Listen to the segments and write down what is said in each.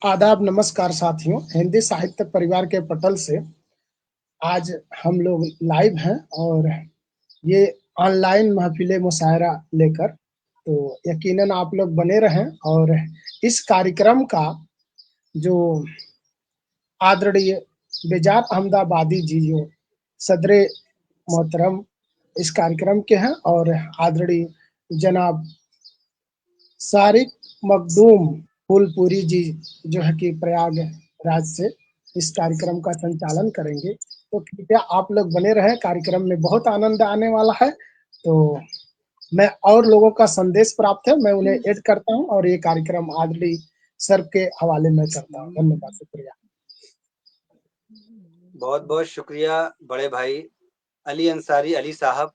आदाब नमस्कार साथियों, हिंदी साहित्य परिवार के पटल से आज हम लोग लाइव हैं और ये ऑनलाइन महफिल मुशायरा लेकर, तो यकीनन आप लोग बने रहें। और इस कार्यक्रम का जो आदरणीय बेजार अहमदाबादी जी जो सदरे मोहतरम इस कार्यक्रम के हैं, और आदरणीय जनाब सारिक मखदूम फूलपुरी जी जो है कि प्रयागराज से इस कार्यक्रम का संचालन करेंगे। तो कृपया आप लोग बने रहें, कार्यक्रम में बहुत आनंद आने वाला है। तो मैं और लोगों का संदेश प्राप्त है, मैं उन्हें ऐड करता हूं और ये कार्यक्रम आदरणीय सर के हवाले में करता हूं। धन्यवाद, शुक्रिया। बहुत बहुत शुक्रिया बड़े भाई अली अंसारी अली साहब।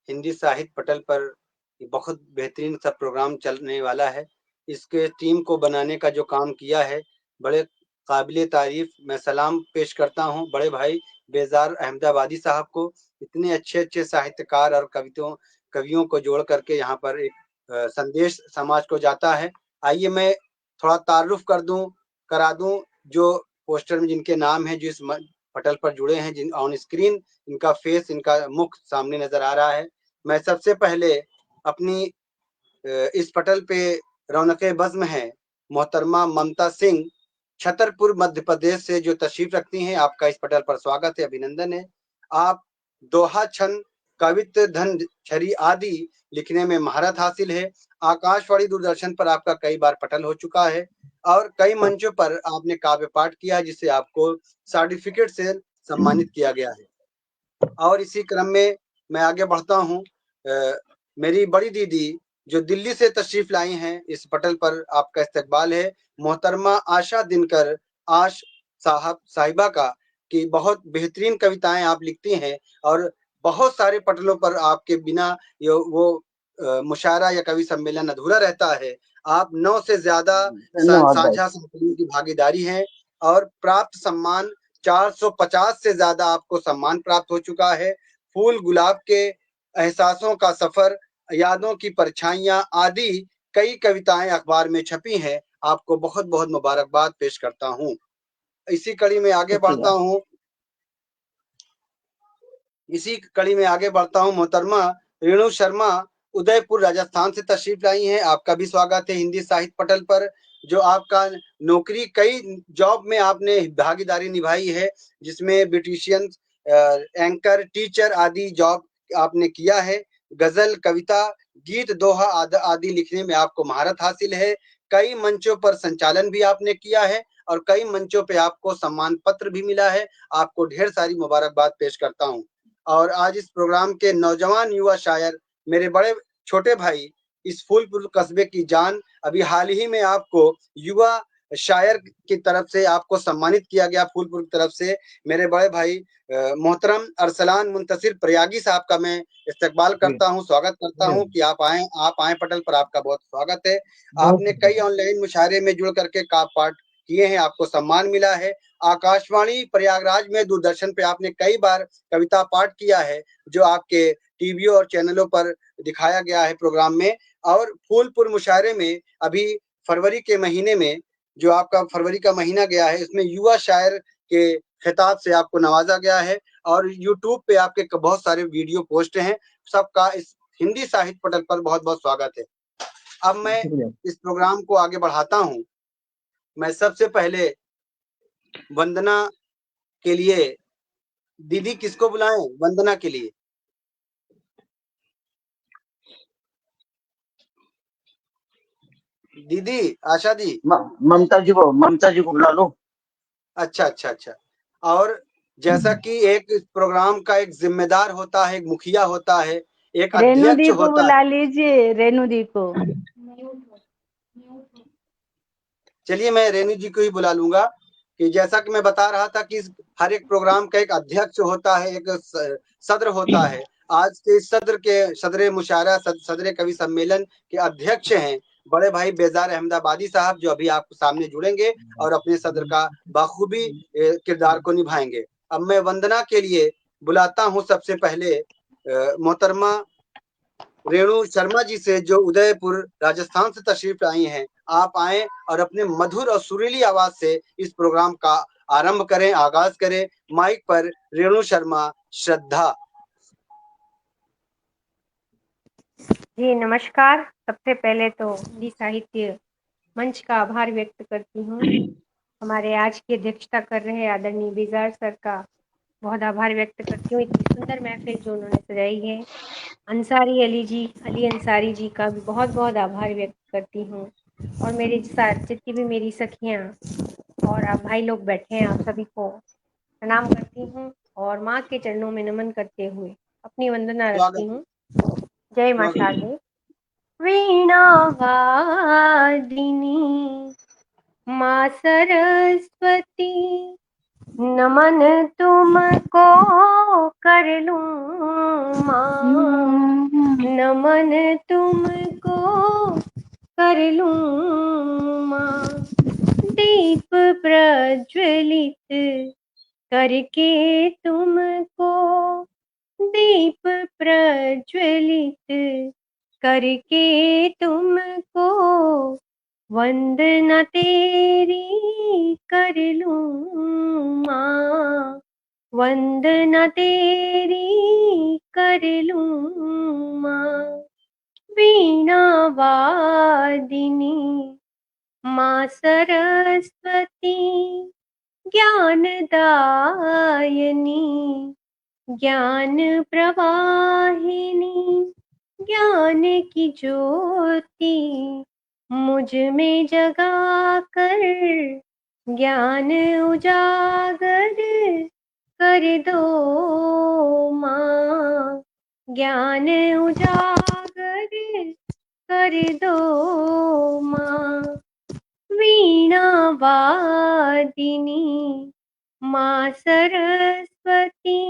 हिंदी साहित्य पटल पर बहुत बेहतरीन सा प्रोग्राम चलने वाला है। इसके टीम को बनाने का जो काम किया है बड़े काबिले तारीफ। मैं सलाम पेश करता हूं बड़े भाई बेजार अहमदाबादी साहब को। इतने अच्छे अच्छे साहित्यकार और कवियों को जोड़ करके यहाँ पर एक संदेश समाज को जाता है। आइए मैं थोड़ा तारुफ करा दूं जो पोस्टर में जिनके नाम है, जो इस पटल पर जुड़े हैं, जिन ऑन स्क्रीन इनका फेस, इनका मुख सामने नजर आ रहा है। मैं सबसे पहले अपनी इस पटल पे रौनके बज़्म है मोहतरमा ममता सिंह छतरपुर मध्य प्रदेश से जो तशरीफ रखती हैं। आपका इस पटल पर स्वागत है, अभिनंदन है। आप दोहा, छंद, कवित्व, धन छरी आदि लिखने में महारत हासिल है। आकाशवाणी दूरदर्शन पर आपका कई बार पटल हो चुका है और कई मंचों पर आपने काव्य पाठ किया, जिससे आपको सर्टिफिकेट से सम्मानित किया गया है। और इसी क्रम में मैं आगे बढ़ता हूँ। मेरी बड़ी दीदी जो दिल्ली से तशरीफ लाई हैं, इस पटल पर आपका इस्तकबाल है। मोहतरमा आशा दिनकर आश साहिबा का कि बहुत बेहतरीन कविताएं आप लिखती हैं और बहुत सारे पटलों पर आपके बिना वो मुशायरा या कवि सम्मेलन अधूरा रहता है। आप 9 से ज्यादा साझा सम्मेलन की भागीदारी है और प्राप्त सम्मान 450 से ज्यादा आपको सम्मान प्राप्त हो चुका है। फूल गुलाब के एहसासों का सफर, यादों की परछाइयां आदि कई कविताएं अखबार में छपी हैं। आपको बहुत बहुत मुबारकबाद पेश करता हूं। इसी कड़ी में आगे बढ़ता हूं। मोहतरमा रेणु शर्मा उदयपुर राजस्थान से तशरीफ लाई हैं। आपका भी स्वागत है हिंदी साहित्य पटल पर। जो आपका नौकरी, कई जॉब में आपने भागीदारी निभाई है, जिसमें ब्यूटिशियन, एंकर, टीचर आदि जॉब आपने किया है। गजल, कविता, गीत, दोहा आदि लिखने में आपको महारत हासिल है। कई मंचों पर संचालन भी आपने किया है और कई मंचों पे आपको सम्मान पत्र भी मिला है। आपको ढेर सारी मुबारकबाद पेश करता हूं। और आज इस प्रोग्राम के नौजवान युवा शायर मेरे बड़े छोटे भाई, इस फूलपुर कस्बे की जान, अभी हाल ही में आपको युवा शायर की तरफ से आपको सम्मानित किया गया फूलपुर की तरफ से। मेरे बड़े भाई मोहतरम अरसलान मुंतसिर प्रयागी साहब का मैं इस्तकबाल करता हूं, स्वागत करता हूं कि आप आए पटल पर। आपका बहुत स्वागत है। आपने कई ऑनलाइन मुशायरे में जुड़ करके काव्य पाठ किए हैं, आपको सम्मान मिला है। आकाशवाणी प्रयागराज में, दूरदर्शन पे आपने कई बार कविता पाठ किया है, जो आपके टीवी और चैनलों पर दिखाया गया है प्रोग्राम में। और फूलपुर मुशायरे में अभी फरवरी के महीने में, जो आपका फरवरी का महीना गया है, इसमें युवा शायर के खिताब से आपको नवाजा गया है और यूट्यूब पे आपके बहुत सारे वीडियो पोस्ट हैं। सबका इस हिंदी साहित्य पटल पर बहुत बहुत स्वागत है। अब मैं इस प्रोग्राम को आगे बढ़ाता हूं। मैं सबसे पहले वंदना के लिए, दीदी किसको बुलाएं वंदना के लिए? दीदी आशा दी, ममता जी को बुला लो। अच्छा। और जैसा कि एक प्रोग्राम का एक जिम्मेदार होता है, एक मुखिया होता है, एक अध्यक्ष होता है। बुला लीजिए रेणु दी को। चलिए मैं रेणु जी को ही बुला लूंगा। कि जैसा कि मैं बता रहा था कि हर एक प्रोग्राम का एक अध्यक्ष होता है, एक सदर होता है। आज के सदर मुशायरा, सदर कवि सम्मेलन के अध्यक्ष हैं बड़े भाई बेजार अहमदाबादी साहब, जो अभी आपके सामने जुड़ेंगे और अपने सदर का बाखूबी किरदार को निभाएंगे। अब मैं वंदना के लिए बुलाता हूं सबसे पहले मोहतरमा रेणु शर्मा जी से, जो उदयपुर राजस्थान से तशरीफ आई हैं। आप आए और अपने मधुर और सुरीली आवाज से इस प्रोग्राम का आरंभ करें, आगाज करें। माइक पर रेणु शर्मा, श्रद्धा। जी नमस्कार। सबसे पहले तो हिंदी साहित्य मंच का आभार व्यक्त करती हूँ। हमारे आज की अध्यक्षता कर रहे आदरणीय बेजार सर का बहुत आभार व्यक्त करती हूँ, इतनी सुंदर महफिल जो उन्होंने सजाई है। अंसारी अली अंसारी जी का भी बहुत बहुत आभार व्यक्त करती हूँ, और मेरे साथ जितनी भी मेरी सखियाँ और आप भाई लोग बैठे हैं, आप सभी को प्रणाम करती हूँ और माँ के चरणों में नमन करते हुए अपनी वंदना रखती हूँ। जय माँ शारदे। वीणा वादिनी माँ सरस्वती, नमन तुमको कर लूं माँ, नमन तुमको कर लूं माँ। दीप प्रज्वलित करके तुमको, दीप प्रज्वलित करके तुमको, वंदना तेरी कर लूं माँ, वंदना तेरी कर लूं माँ। वीणा वादिनी माँ सरस्वती, ज्ञानदायिनी ज्ञान प्रवाहिनी, ज्ञान की ज्योति मुझ में जगा कर, ज्ञान उजागर कर दो माँ, ज्ञान उजागर कर दो माँ। वीणा वादिनी माँ सरस्वती,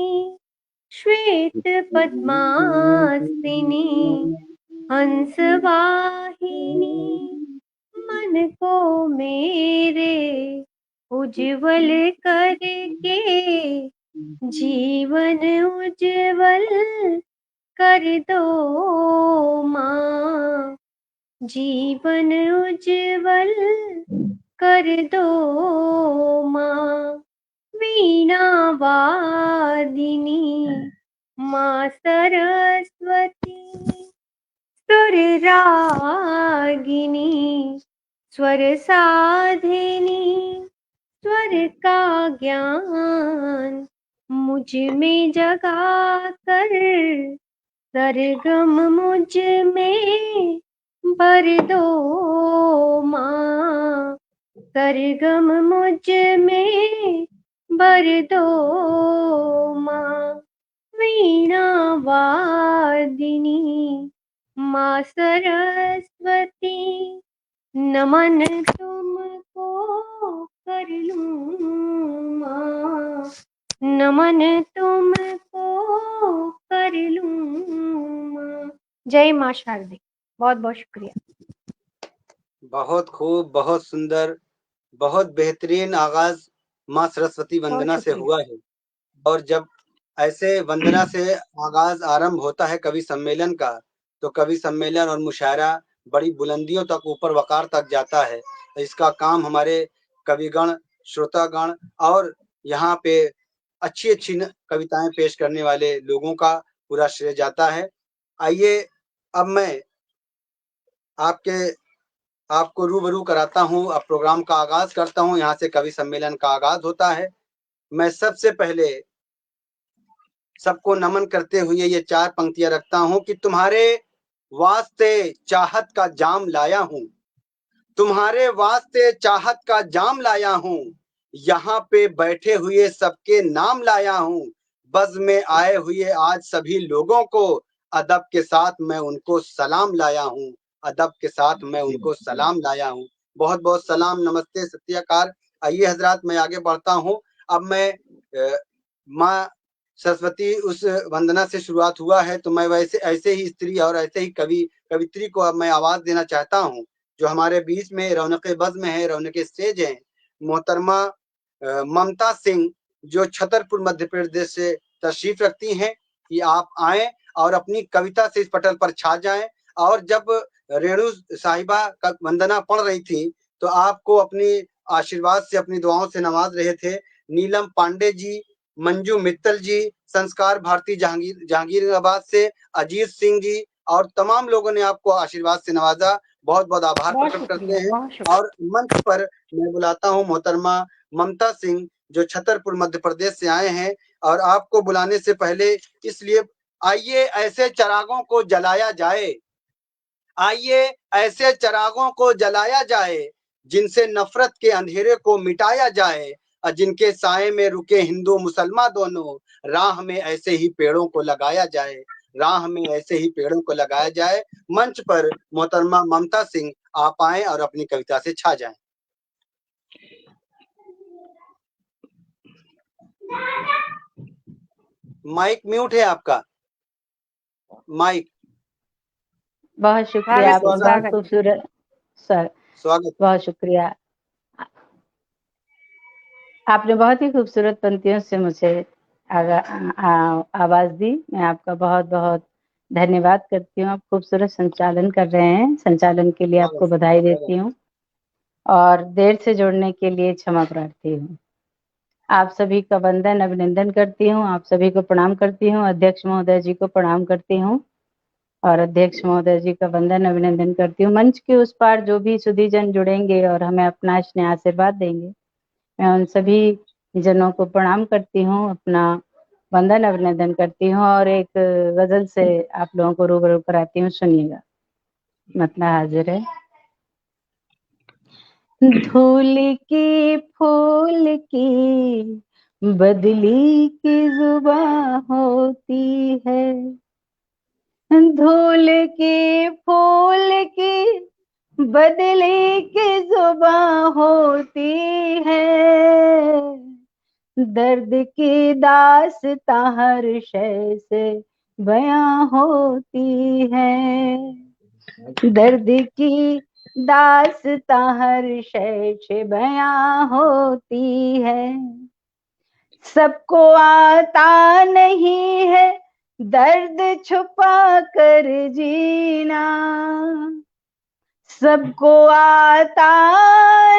श्वेत पद्मासिनी हंस वाहिनी, मन को मेरे उज्जवल करके, जीवन उज्जवल कर दो माँ, जीवन उज्जवल कर दो माँ। वीणा वादिनी माँ सरस्वती, सुर रागिनी स्वर साधिनी, स्वर का ज्ञान मुझ में जगा कर, सरगम मुझ में भर दो माँ, सरगम मुझ में भर दो माँ। वीणा वादिनी माँ सरस्वती, नमन तुमको कर लूं माँ, नमन तुमको कर लूं माँ। जय माँ शारदे। बहुत बहुत शुक्रिया। बहुत खूब, बहुत सुंदर, बहुत बेहतरीन आगाज माँ सरस्वती वंदना से हुआ है। और जब ऐसे वंदना से आगाज आरंभ होता है कवि सम्मेलन का, तो कवि सम्मेलन और मुशायरा बड़ी बुलंदियों तक, ऊपर वकार तक जाता है। इसका काम हमारे कविगण, श्रोतागण और यहाँ पे अच्छी अच्छी कविताएं पेश करने वाले लोगों का पूरा श्रेय जाता है। आइए अब मैं आपको रूबरू कराता हूँ, अब प्रोग्राम का आगाज करता हूँ। यहाँ से कवि सम्मेलन का आगाज होता है। मैं सबसे पहले सबको नमन करते हुए ये 4 पंक्तियां रखता हूँ कि तुम्हारे वास्ते चाहत का जाम लाया हूँ, तुम्हारे वास्ते चाहत का जाम लाया हूँ, यहाँ पे बैठे हुए सबके नाम लाया हूँ, बज़ में आए हुए आज सभी लोगों को, अदब के साथ मैं उनको सलाम लाया हूँ, अदब के साथ मैं उनको सलाम लाया हूँ। बहुत बहुत सलाम, नमस्ते, सत्याकार। आइए हजरात, मैं आगे बढ़ता हूँ। अब मैं माँ सरस्वती उस वंदना से शुरुआत हुआ है, तो मैं वैसे ऐसे ही स्त्री और ऐसे ही कवित्री को अब मैं आवाज देना चाहता हूँ, जो हमारे बीच में रौनक बज़ में है, रौनक स्टेज है। मोहतरमा ममता सिंह, जो छतरपुर मध्य प्रदेश से तशरीफ रखती हैं, कि आप आए और अपनी कविता से इस पटल पर छा जाएं। और जब रेणु साहिबा का वंदना पढ़ रही थी तो आपको अपनी आशीर्वाद से, अपनी दुआओं से नवाज रहे थे नीलम पांडे जी, मंजू मित्तल जी, संस्कार भारती जहांगीराबाद से अजीत सिंह जी और तमाम लोगों ने आपको आशीर्वाद से नवाजा। बहुत बहुत आभार प्रकट करते हैं। और मंच पर मैं बुलाता हूं मोहतरमा ममता सिंह जो छतरपुर मध्य प्रदेश से आए हैं। और आपको बुलाने से पहले इसलिए, आइए ऐसे चिरागों को जलाया जाए, आइए ऐसे चिरागों को जलाया जाए जिनसे नफरत के अंधेरे को मिटाया जाए, और जिनके साए में रुके हिंदू मुसलमान दोनों, राह में ऐसे ही पेड़ों को लगाया जाए, राह में ऐसे ही पेड़ों को लगाया जाए। मंच पर मोहतरमा ममता सिंह आप आए और अपनी कविता से छा जाएं। माइक म्यूट है आपका, माइक। बहुत शुक्रिया आपका, स्वागत। खूबसूरत सर, स्वागत। बहुत शुक्रिया। आपने बहुत ही खूबसूरत पंक्तियों से मुझे आवाज दी। मैं आपका बहुत बहुत धन्यवाद करती हूँ। आप खूबसूरत संचालन कर रहे हैं, संचालन के लिए आपको बधाई देती हूँ और देर से जोड़ने के लिए क्षमा प्रार्थी हूँ। आप सभी का वंदन अभिनंदन करती हूँ, आप सभी को प्रणाम करती हूँ। अध्यक्ष महोदय जी को प्रणाम करती हूँ और अध्यक्ष महोदय जी का वंदन अभिनंदन करती हूँ। मंच के उस पार जो भी सुधीजन जुड़ेंगे और हमें अपना स्नेह आशीर्वाद देंगे, मैं उन सभी जनों को प्रणाम करती हूँ, अपना वंदन अभिनंदन करती हूँ और एक गजल से आप लोगों को रूबरू कराती हूँ, सुनिएगा। मतलब हाजिर है। धूल की फूल की बदली की जुबां होती है, धूल की फूल की बदली की जुबां होती है, दर्द की दास्तां हर शय से बयां होती है, दर्द की दास्तां हर शय से बयां होती है। सबको आता नहीं है दर्द छुपा कर जीना, सबको आता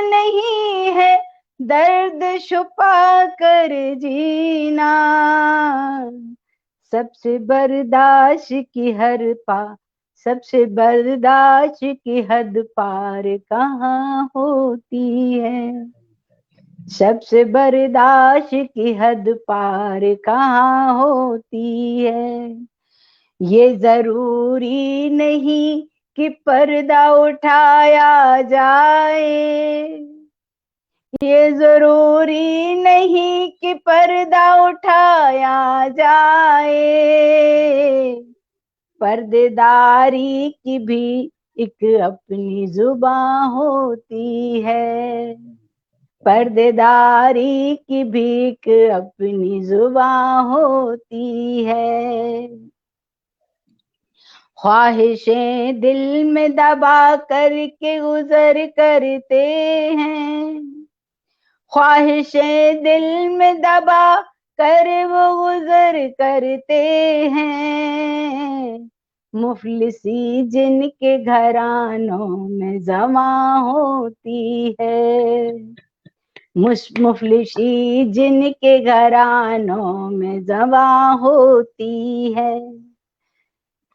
नहीं है दर्द छुपा कर जीना, सबसे बर्दाश्त की हर सबसे बर्दाश्त की हद पार कहाँ होती है, सबसे बर्दाश्त की हद पार कहाँ होती है। ये जरूरी नहीं कि पर्दा उठाया जाए, ये जरूरी नहीं कि पर्दा उठाया जाए, पर्देदारी की भी एक अपनी जुबां होती है, पर्देदारी की भी एक अपनी जुबां होती है। ख्वाहिशें दिल में दबा करके गुजर करते हैं, ख्वाहिशें दिल में दबा कर वो गुजर करते हैं, मुफलिसी जिनके घरानों में जमा होती है, मुफलिसी जिनके घरानों में जमा होती है।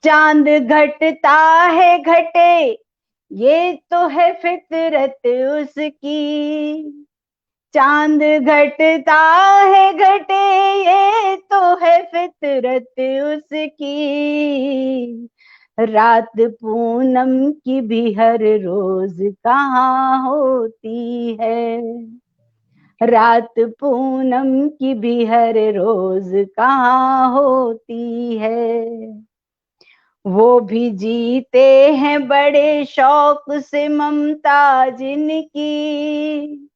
चांद घटता है घटे ये तो है फितरत उसकी, चांद घटता है घटे ये तो है फितरत उसकी, रात पूनम की भी हर रोज कहाँ होती है, रात पूनम की भी हर रोज कहाँ होती है। वो भी जीते हैं बड़े शौक से ममता जिनकी,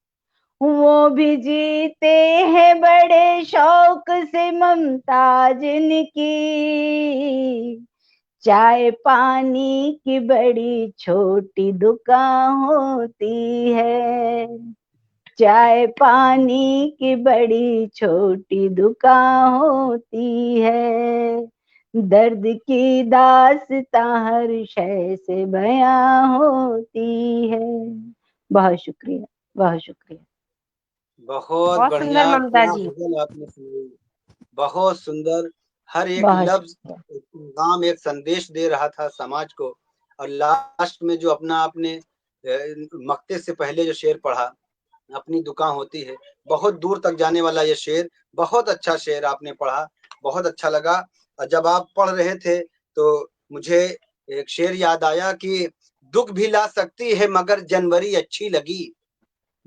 वो भी जीते हैं बड़े शौक से ममता जिनकी, चाय पानी की बड़ी छोटी दुकान होती है, चाय पानी की बड़ी छोटी दुकान होती है, दर्द की दास्तां हर शय से बयां होती है। बहुत शुक्रिया, बहुत शुक्रिया। बहुत बहुत सुंदर बढ़िया, ममता क्या जी। गजल आपने सुनाई, बहुत सुंदर। हर एक बहुत लफ्ज शुक्रिया। पैगाम एक संदेश दे रहा था समाज को। और लास्ट में जो अपना आपने मक्ते से पहले जो शेर पढ़ा, अपनी दुकान होती है, बहुत दूर तक जाने वाला ये शेर, बहुत अच्छा शेर आपने पढ़ा, बहुत अच्छा लगा। और जब आप पढ़ रहे थे तो मुझे एक शेर याद आया कि दुख भी ला सकती है मगर जनवरी अच्छी लगी,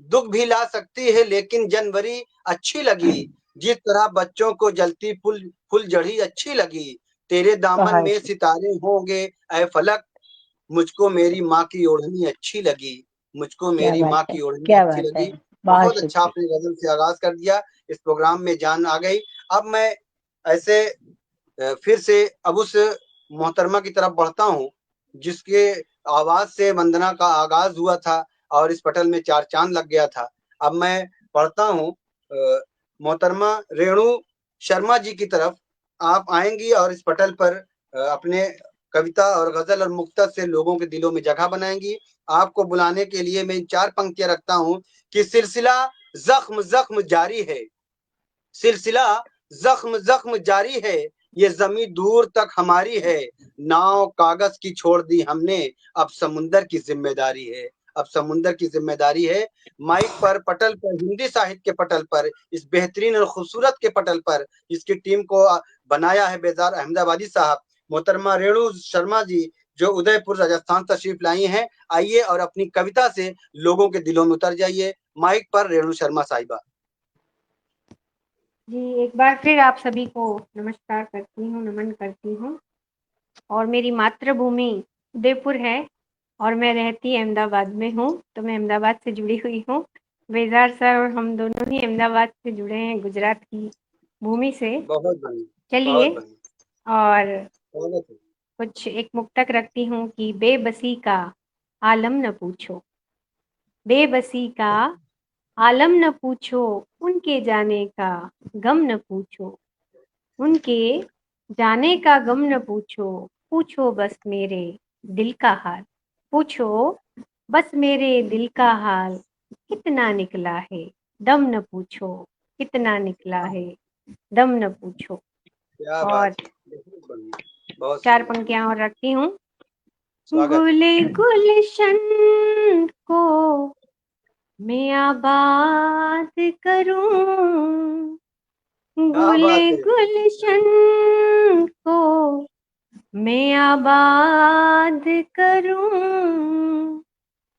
दुख भी ला सकती है लेकिन जनवरी अच्छी लगी, जिस तरह बच्चों को जलती फुलझड़ी अच्छी लगी, तेरे दामन बहुत में शुक्रिया। सितारे होंगे ऐ फलक, मुझको मेरी माँ की ओढ़नी अच्छी लगी, मुझको क्या मेरी बात माँ है, की ओढ़नी क्या अच्छी बात है, लगी। बहुत बहुत अच्छा शुक्रिया। आपने गजल से आगाज कर दिया, इस प्रोग्राम में जान आ गई। अब मैं ऐसे फिर से अब उस मोहतरमा की तरफ बढ़ता हूँ जिसके आवाज से वंदना का आगाज हुआ था और इस पटल में चार चांद लग गया था। अब मैं पढ़ता हूँ मोहतरमा रेणु शर्मा जी की तरफ। आप आएंगी और इस पटल पर अपने कविता और गजल और मुक्तत से लोगों के दिलों में जगह बनाएंगी। आपको बुलाने के लिए मैं चार पंक्तियां रखता हूँ कि सिलसिला जख्म जख्म जारी है, सिलसिला जख्म जख्म जारी है, ये जमी दूर तक हमारी है, नाव कागज की छोड़ दी हमने, अब समुंदर की जिम्मेदारी है, अब समुंदर की जिम्मेदारी है। माइक पर पटल पर हिंदी साहित्य के पटल पर इस बेहतरीन और खूबसूरत के पटल पर इसकी टीम को बनाया है बेजार अहमदाबादी साहब मोहतरमा रेणु शर्मा जी, जो उदयपुर राजस्थान तशरीफ लाई हैं। आइए और अपनी कविता से लोगों के दिलों में उतर जाइए। माइक पर रेणु शर्मा साहिबा। जी एक बार फिर आप सभी को नमस्कार करती हूँ, नमन करती हूँ। और मेरी मातृभूमि उदयपुर है और मैं रहती अहमदाबाद में हूँ, तो मैं अहमदाबाद से जुड़ी हुई हूँ। बेजार सर और हम दोनों ही अहमदाबाद से जुड़े हैं, गुजरात की भूमि से। बहुत बढ़िया, चलिए बहुत बढ़िया, और स्वागत है। कुछ एक मुक्तक रखती हूँ कि बेबसी का आलम न पूछो, बेबसी का आलम न पूछो, उनके जाने का गम न पूछो, उनके जाने का गम न पूछो, पूछो बस मेरे दिल का हाल, पूछो बस मेरे दिल का हाल, कितना निकला है दम न पूछो, कितना निकला है दम न पूछो। क्या और बात है, बहुत बढ़िया, बहुत चार सुंदर, पंक्तियां और रखती हूँ। स्वागत है। गुले गुलशन को मैं आबाद करूं, क्या गुले बात है, गुलशन को मैं आबाद करूं,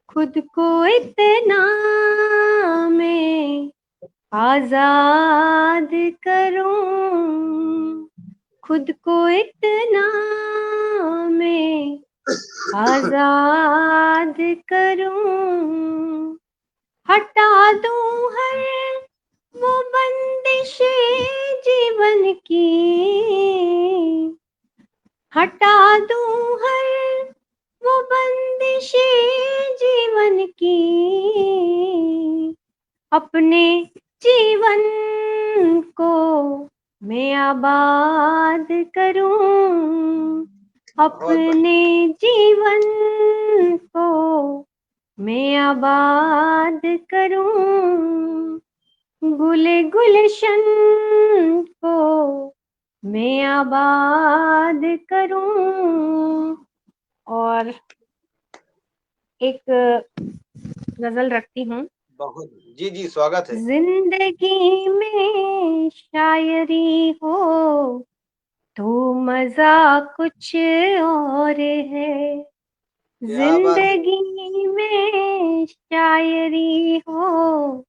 खुद को इतना मैं आजाद करूं, खुद को इतना मैं आजाद करूं, हटा दूं हर वो बंदिशें जीवन की, हटा दूं हर वो बंदिशें जीवन की, अपने जीवन को मैं आबाद करूं, बहुत बढ़िया, अपने जीवन को मैं आबाद करूं, गुले गुलशन को मैं आबाद करूं। और एक गजल रखती हूँ। बहुत जी जी, स्वागत है। जिंदगी में शायरी हो तो मजा कुछ और है, क्या बात है, जिंदगी में शायरी हो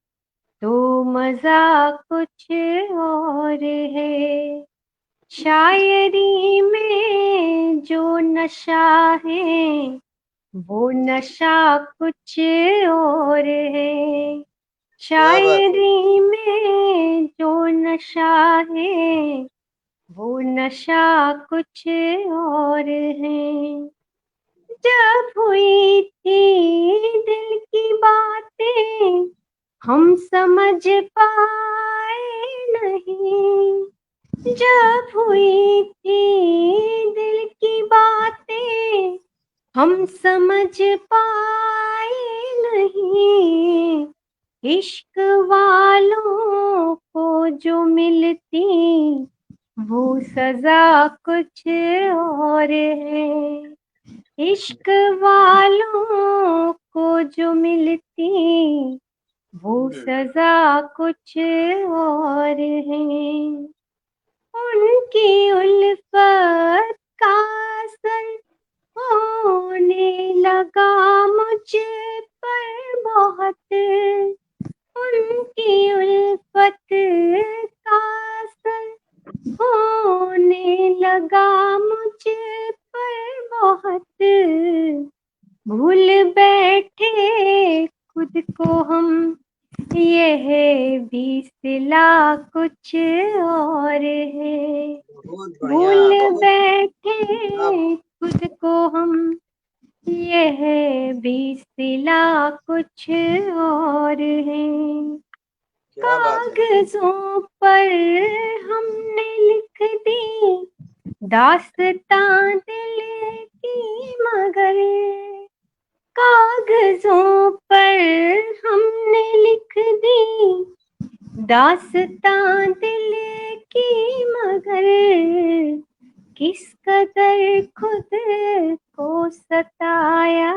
तो मजा कुछ और है, शायरी में जो नशा है वो नशा कुछ और है, क्या बात है, शायरी में जो नशा है वो नशा कुछ और है, जब हुई थी दिल की बातें हम समझ पाए नहीं जब हुई थी दिल की बातें, हम समझ पाए नहीं इश्क वालों को जो मिलती वो सजा कुछ और है। इश्क वालों को जो मिलती वो सजा कुछ और है। उनकी उल्फत का असर होने लगा मुझ पर बहुत, उनकी उल्फत का असर होने लगा मुझ पर बहुत। भूल बैठे खुद को हम, यह भी सिला कुछ और है। बहुत भूल बढ़िया, बहुत बैठे खुद को हम, यह भी सिला कुछ और है। क्या बात है। कागजों पर हमने लिख दी दास्तां दिल की, मगर कागजों पर हमने लिख दी दास्तां दिल की, मगर किस कदर खुद को सताया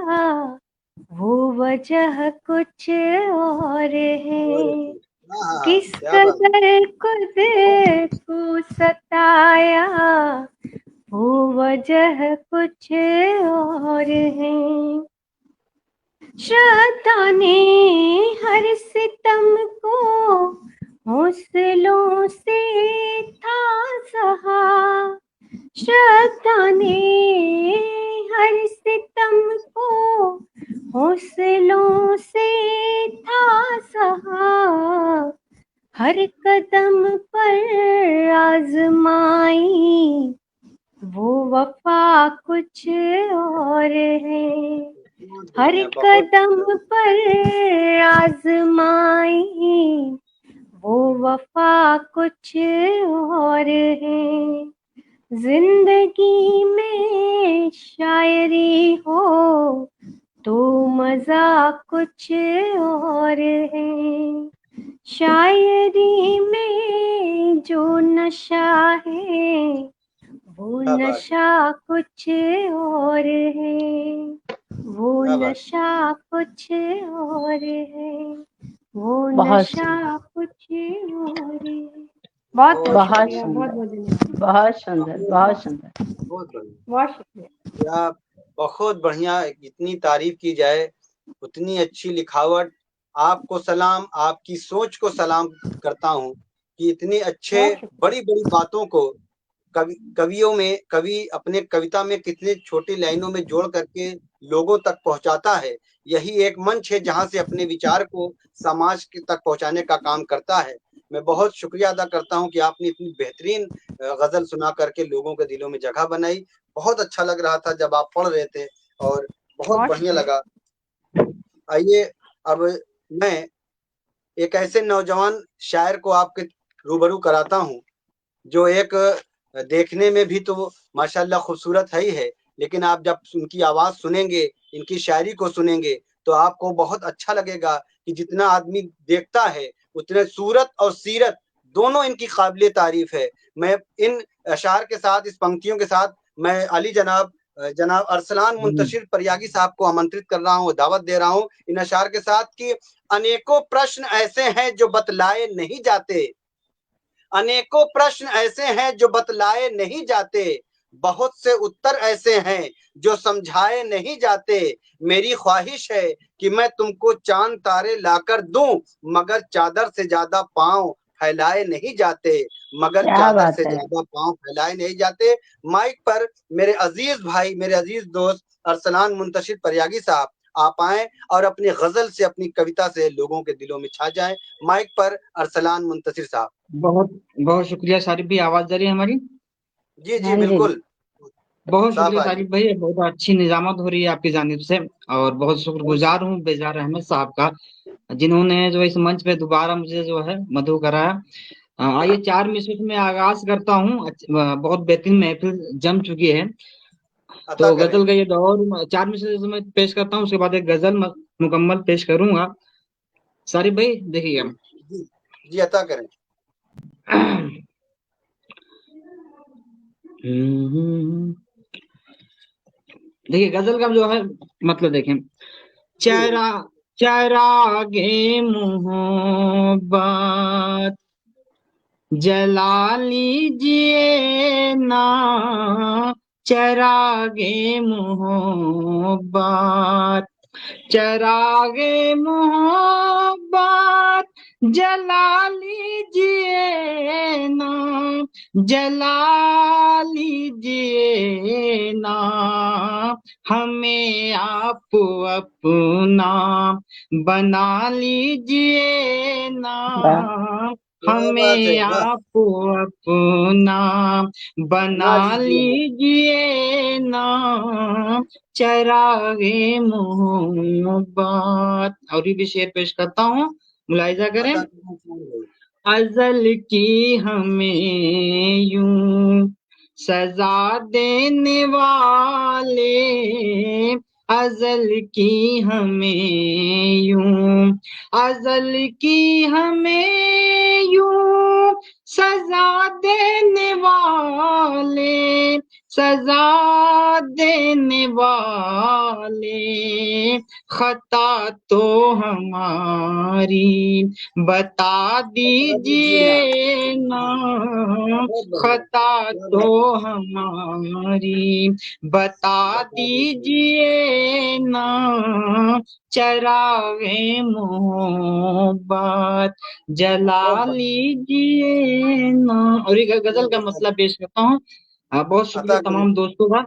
वो वजह कुछ और है। किस क्या बात है। कदर खुद को सताया वो वजह कुछ और है। श्रद्धा ने हर सितम को हौसलों से था सहा, श्रद्धा ने हर सितम को हौसलों से था सहा। हर कदम पर आजमाई वो वफा कुछ और है। हर कदम पर आजमाई वो वफा कुछ और है। जिंदगी में शायरी हो तो मजा कुछ और है। शायरी में जो नशा है वो नशा कुछ और है। वो नशा कुछ और है। वो नशा कुछ और है। बहुत बहुत शुक्रिया, सुंदर, बहुत धन्यवाद। बहुत सुंदर, बहुत सुंदर। बहुत बढ़िया, बहुत शुक्रिया। या बहुत बढ़िया। जितनी तारीफ की जाए उतनी अच्छी लिखावट। आपको सलाम, आपकी सोच को सलाम करता हूँ कि इतनी अच्छे बहुत शुक्रिया। बड़ी बड़ी बातों को कवियों में, कवि अपने कविता में कितने छोटी लाइनों में जोड़ करके लोगों तक पहुंचाता है। यही एक मंच है जहां से अपने विचार को समाज के तक पहुंचाने का काम करता है। मैं बहुत शुक्रिया अदा करता हूं कि आपने इतनी बेहतरीन गजल सुना करके लोगों के दिलों में जगह बनाई। बहुत अच्छा लग रहा था जब आप पढ़ रहे थे और बहुत बढ़िया लगा। आइए अब मैं एक ऐसे नौजवान शायर को आपके रूबरू कराता हूं जो एक देखने में भी तो माशाल्लाह खूबसूरत है ही है, लेकिन आप जब उनकी आवाज सुनेंगे, इनकी शायरी को सुनेंगे तो आपको बहुत अच्छा लगेगा कि जितना आदमी देखता है उतने सूरत और सीरत दोनों इनकी काबिल तारीफ है। मैं इन अशार के साथ, इस पंक्तियों के साथ मैं अली जनाब अरसलान मुंतशिर परियागी साहब को आमंत्रित कर रहा हूँ, दावत दे रहा हूँ इन अशार के साथ कि अनेकों प्रश्न ऐसे हैं जो बतलाए नहीं जाते, अनेकों प्रश्न ऐसे हैं जो बतलाए नहीं जाते, बहुत से उत्तर ऐसे हैं जो समझाए नहीं जाते। मेरी ख्वाहिश है कि मैं तुमको चांद तारे लाकर दूं, मगर चादर से ज्यादा पांव फैलाए नहीं जाते, मगर क्या चादर बात से है। ज्यादा पांव फैलाए नहीं जाते। माइक पर मेरे अजीज भाई, मेरे अजीज दोस्त अरसलान मुंतशिर परियागी साहब आप आए और अपनी गजल से, अपनी कविता से लोगों के दिलों में छा जाएं। माइक पर अरसलान मुंतशिर साहब। बहुत बहुत शुक्रिया सारिफ भाई, आवाज जा रही है हमारी? जी जी हाँ जी। बिल्कुल, बहुत साफ शुक्रिया आ रही सारिफ भाई, बहुत अच्छी निजामत हो रही है आपकी जानिब से और बहुत शुक्रगुजार हूँ बेजार अहमद साहब का जिन्होंने जो इस मंच पे दोबारा मुझे जो है मधु कराया। आइए 4 मिनट में आगाज करता हूँ। बहुत बेहतरीन महफिल जम चुकी है, अता तो करें। गजल का ये दौर 4 मिनट में पेश करता हूँ, उसके बाद एक गजल मुकम्मल पेश करूंगा। सारिफ भाई देखिए। जी जी, अता करें। देखिए गजल का जो है मतलब देखें। जी चरागे मोहब्बत जला लीजिए ना, चरागे मोहब्बत चरागे मोहब्बत जला लीजिए ना, जला लीजिए ना, हमें आप अपना बना लीजिए ना, क्या बात है, हमें वाह। आप अपना बना ना दीजिए। लीजिए ना, चरागे मोहब्बत। और ये भी शेर पेश करता हूँ, मुलाहिजा करें। अता करें। अजल की हमें यूं सजा देने वाले, अजल की हमें यूं, अजल की हमें यूं सजा देने वाले, सजा देने वाले, खता तो हमारी बता बता दीजिए ना। दीजिए ना, बहुत बढ़िया, खता क्या तो बात है। हमारी बता बता दीजिए। दीजिए ना, चरागे मोहब्बत जला बहुत बढ़िया। लीजिए ना। और एक गजल का बता मसला पेश करता हूँ। बहुत शुक्रिया अता करें। तमाम दोस्तों का।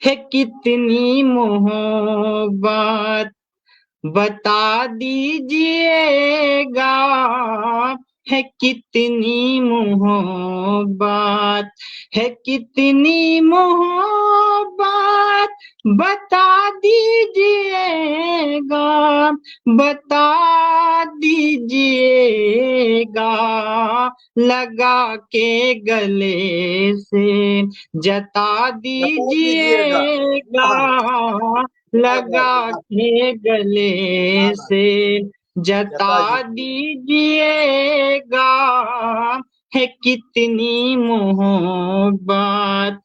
है कितनी मोहब्बत बता दीजिएगा, है कितनी मोहब्बत, है कितनी मोहब्बत बता दीजिएगा, बता दीजिएगा, लगा के गले से जता बता दीजिएगा। दीजिएगा, हाँ, क्या बात लगा है, वाह। के गले हाँ, से जता जता दीजिए। दीजिएगा, है कितनी मोहब्बत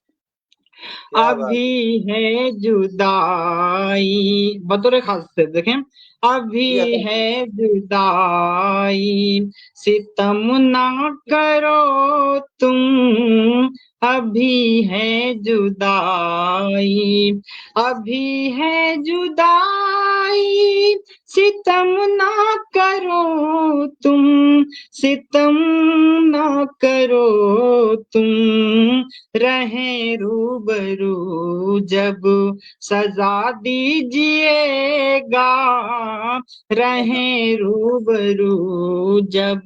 क्या बात है। अभी है जुदाई। बतौर खास से देखें, अभी जी अता है करें। जुदाई, सितम ना करो तुम, अभी है जुदाई, अभी है जुदाई, सितम ना करो तुम, सितम ना करो तुम, रहें रूबरू जब सजा दीजिएगा, रहें रूबरू जब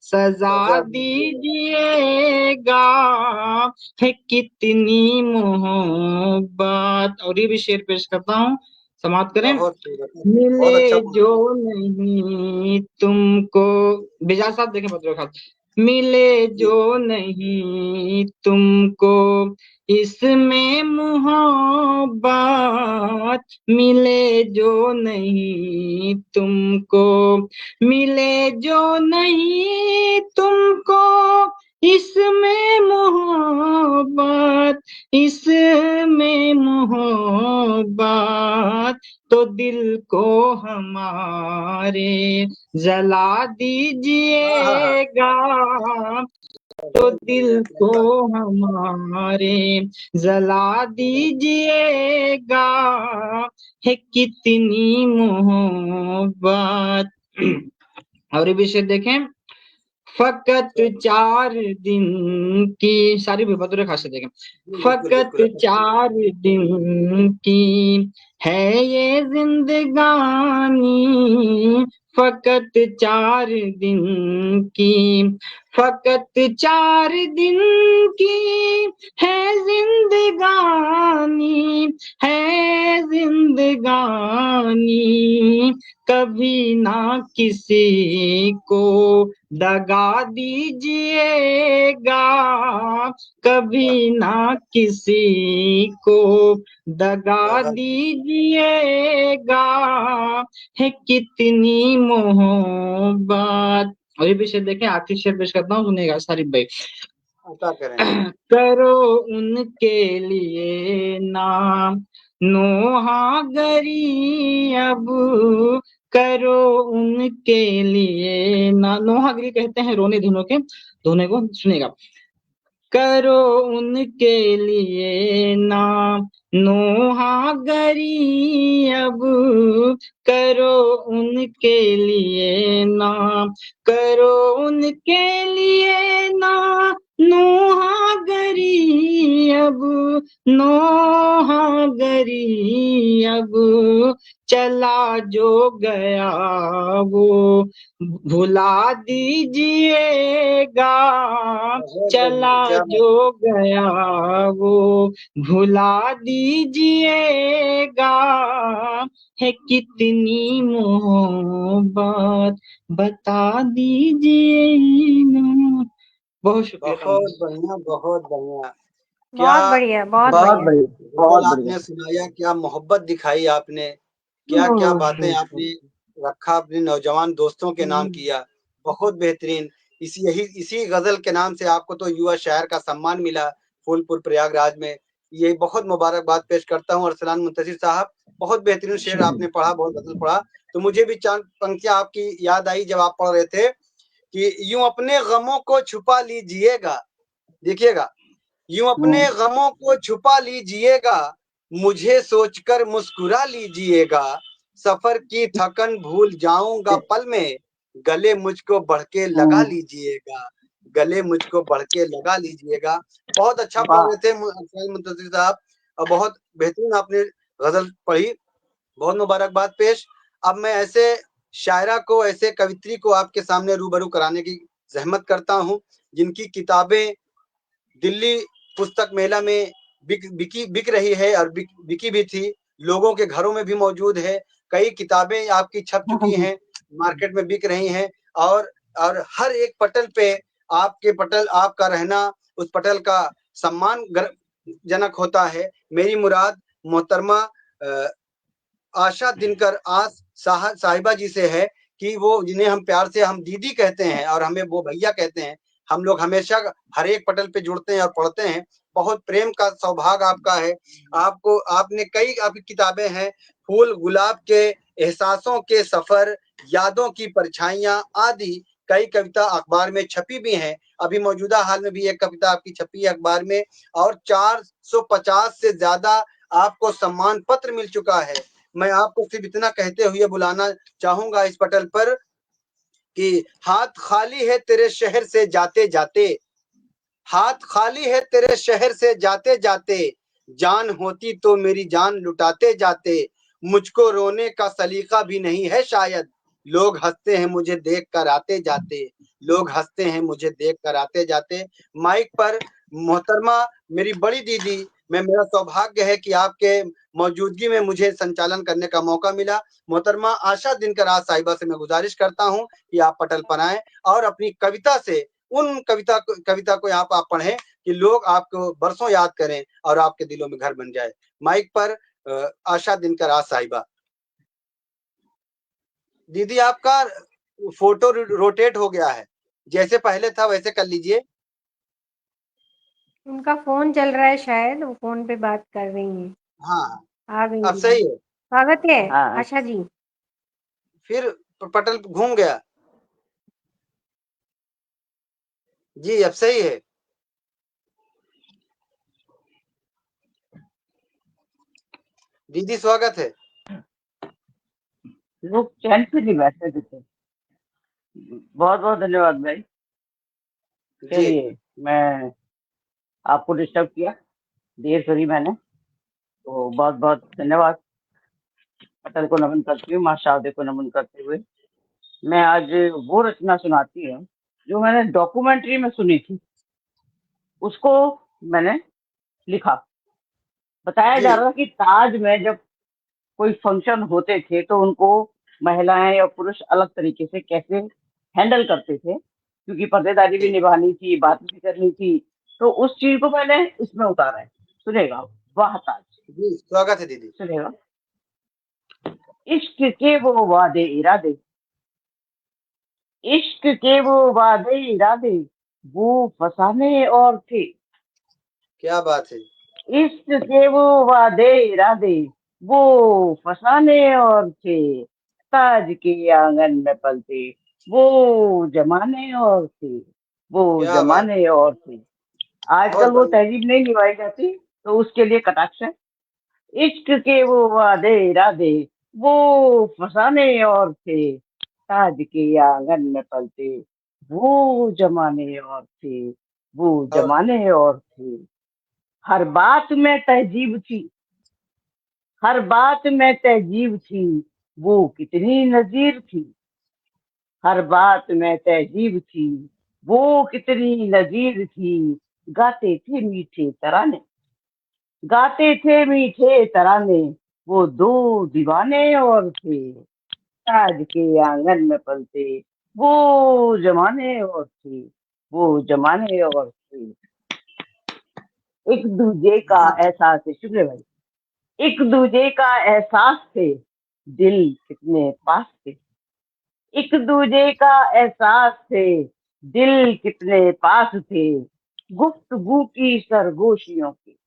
सजा सजा दीजिएगा। दीजिएगा, है कितनी मोहब्बत। और ये भी शेर पेश करता हूँ, समाप्त करें। बहुत खूब, बहुत अच्छा मिले जो बोलते नहीं तुमको, बेजार साहब देखें पत्रों का, मिले जी। जो नहीं तुमको इसमें मोहब्बत, मिले जो नहीं तुमको, मिले जो नहीं तुमको इसमें मोहब्बत, इसमें मोहब्बत, तो दिल को हमारे जला हाँ हाँ हाँ, दीजिएगा, तो बहुत बढ़िया, दिल क्या को बात हमारे जला दीजिएगा, है कितनी मोहब्बत। और ये विषय देखें, फकत है। 4 दिन की, सारी भी बतौर खास से देखें, जी बिल्कुल फकत बिल्कुल, अता करें। 4 दिन की है ये जिंदगानी, फकत 4 दिन की, फकत 4 दिन की है जिंदगानी, है जिंदगानी, कभी ना किसी को दगा दीजिएगा, कभी ना किसी को दगा दीजिएगा, है कितनी मोहब्बत। और ये भी शेर देखें, आखिरी शेर पेश करता हूँ, सुनिएगा सारिफ भाई। अता करें। करो उनके लिए नाम नोहागरी, अब करो उनके लिए ना, नोहागरी कहते हैं रोने धुनों के, धुने को, सुनेगा। करो उनके लिए नाम नोहागरी, अब करो उनके लिए नाम, करो उनके लिए नाम नोहागरी, अब नोहागरी, अब चला जो गया वो भुला दीजिएगा, चला जो गया वो भुला दीजिएगा, है कितनी मोहब्बत बता दीजिएगा। बहुत शुक्रिया। बहुत बढ़िया, बहुत बढ़िया। बहुत बढ़िया, बहुत बहुत बढ़िया। बढ़िया, बहुत गजल बढ़िया। आपने सुनाया, क्या मोहब्बत दिखाई आपने, क्या क्या बातें आपने रखा, अपने नौजवान दोस्तों के नाम किया, बहुत बेहतरीन। इसी गजल के नाम से आपको तो युवा शायर का सम्मान मिला फूलपुर प्रयागराज में। ये बहुत मुबारकबाद पेश करता हूँ। अरसलान मुंतशिर साहब, बहुत बेहतरीन शेर आपने पढ़ा, बहुत गजल पढ़ा। तो मुझे भी चांद पंक्तियां आपकी याद आई जब आप पढ़ रहे थे कि यूं अपने गमों को छुपा लीजिएगा, देखिएगा, यूं अपने गमों को छुपा लीजिएगा, मुझे सोचकर मुस्कुरा लीजिएगा, सफर की थकन भूल जाऊंगा पल में, गले मुझको बढ़ के लगा लीजिएगा, गले मुझको बढ़ के लगा लीजिएगा। बहुत अच्छा पढ़ रहे थे मुंतशिर साहब, और बहुत बेहतरीन आपने गजल पढ़ी, बहुत मुबारकबाद पेश। अब मैं ऐसे शायरा को, ऐसे कवित्री को आपके सामने रूबरू कराने की जहमत करता हूँ, जिनकी किताबें दिल्ली पुस्तक मेला में बिक रही है, और बिकी भी थी, लोगों के घरों में भी मौजूद है। कई किताबें आपकी छप चुकी हैं, मार्केट में बिक रही हैं, और हर एक पटल पे आपके पटल, आपका रहना उस पटल का सम्मान जनक होता है। मेरी मुराद मोहतरमा आशा दिनकर आस साहिबा जी से है कि वो, जिन्हें हम प्यार से हम दीदी कहते हैं और हमें वो भैया कहते हैं, हम लोग हमेशा हर एक पटल पे जुड़ते हैं और पढ़ते हैं। बहुत प्रेम का सौभाग्य आपका है। आपको, आपने कई आपकी किताबें हैं, फूल गुलाब के, एहसासों के सफर, यादों की परछाइयां आदि कई कविता अखबार में छपी भी हैं। अभी मौजूदा हाल में भी एक कविता आपकी छपी है अखबार में, और 450 से ज्यादा आपको सम्मान पत्र मिल चुका है। मैं आपको सिर्फ इतना कहते हुए बुलाना चाहूंगा इस पटल पर कि हाथ खाली है तेरे शहर से जाते जाते, हाथ खाली है तेरे शहर से जाते जाते, जान होती तो मेरी जान लुटाते जाते, मुझको रोने का सलीका भी नहीं है शायद, लोग हंसते हैं मुझे देख कर आते जाते, लोग हंसते हैं मुझे देख कर आते जाते। माइक पर मोहतरमा मेरी बड़ी दीदी, मेरा सौभाग्य है कि आपके मौजूदगी में मुझे संचालन करने का मौका मिला। मोहतरमा आशा दिनकर आज साहिबा से मैं गुजारिश करता हूं कि आप पटल पर आएं और अपनी कविता से उन कविता को आप पढ़ें कि लोग आपको बरसों याद करें और आपके दिलों में घर बन जाए। माइक पर आशा दिनकर आज साहिबा। दीदी आपका फोटो रोटेट हो गया है, जैसे पहले था वैसे कर लीजिए। उनका फोन चल रहा है शायद, वो फोन पे बात कर रही हैं। हाँ, आ गई अब सही है। स्वागत है हाँ। आशा जी। फिर पटल घूम गया जी, अब सही है। दीदी स्वागत है। लोग चैन से नहीं बैठते थे। बहुत बहुत धन्यवाद भाई। चलिए, मैं आपको डिस्टर्ब किया, देर करी मैंने, तो बहुत बहुत धन्यवाद। पटल को नमन करती हूँ, माँ शारदे को नमन करते हुए मैं आज वो रचना सुनाती हूँ जो मैंने डॉक्यूमेंट्री में सुनी थी, उसको मैंने लिखा। बताया जा रहा था कि ताज में जब कोई फंक्शन होते थे तो उनको महिलाएं और पुरुष अलग तरीके से कैसे हैंडल करते थे, क्योंकि पर्देदारी भी निभानी थी, बात भी करनी थी, तो उस चीज को मैंने इसमें उतारा है। सुनेगा? वाह ताज। जी, स्वागत है दीदी। सुनेगा? इश्क के वो वादे इरादे, इश्क के वो वादे इरादे, वो फसाने और थे। क्या बात है। इश्क के वो वादे इरादे, वो फसाने और थे। ताज के आंगन में पलते वो जमाने और थे, वो क्या बात। जमाने और थे। आजकल बहुत वो बढ़िया। तहजीब नहीं निभाई जाती, तो उसके लिए कटाक्ष है। इश्क के वो वादे इरादे, वो फसाने और थे। ताज के आंगन में पलते वो जमाने और थे, वो और जमाने और थे। हर बात में तहजीब थी, हर बात में तहजीब थी, वो कितनी नजीर थी। हर बात में तहजीब थी, वो कितनी नजीर थी। गाते थे मीठे तराने, गाते थे मीठे तराने, वो दो दीवाने और थे। ताज के आंगन में पलते वो जमाने और थे, वो जमाने और थे। एक दूजे का एहसास है, शुक्र भाई, एक दूजे का एहसास थे, दिल कितने पास थे। एक दूजे का एहसास थे, दिल कितने पास थे। गुफ्तगू की सरगोशियों की,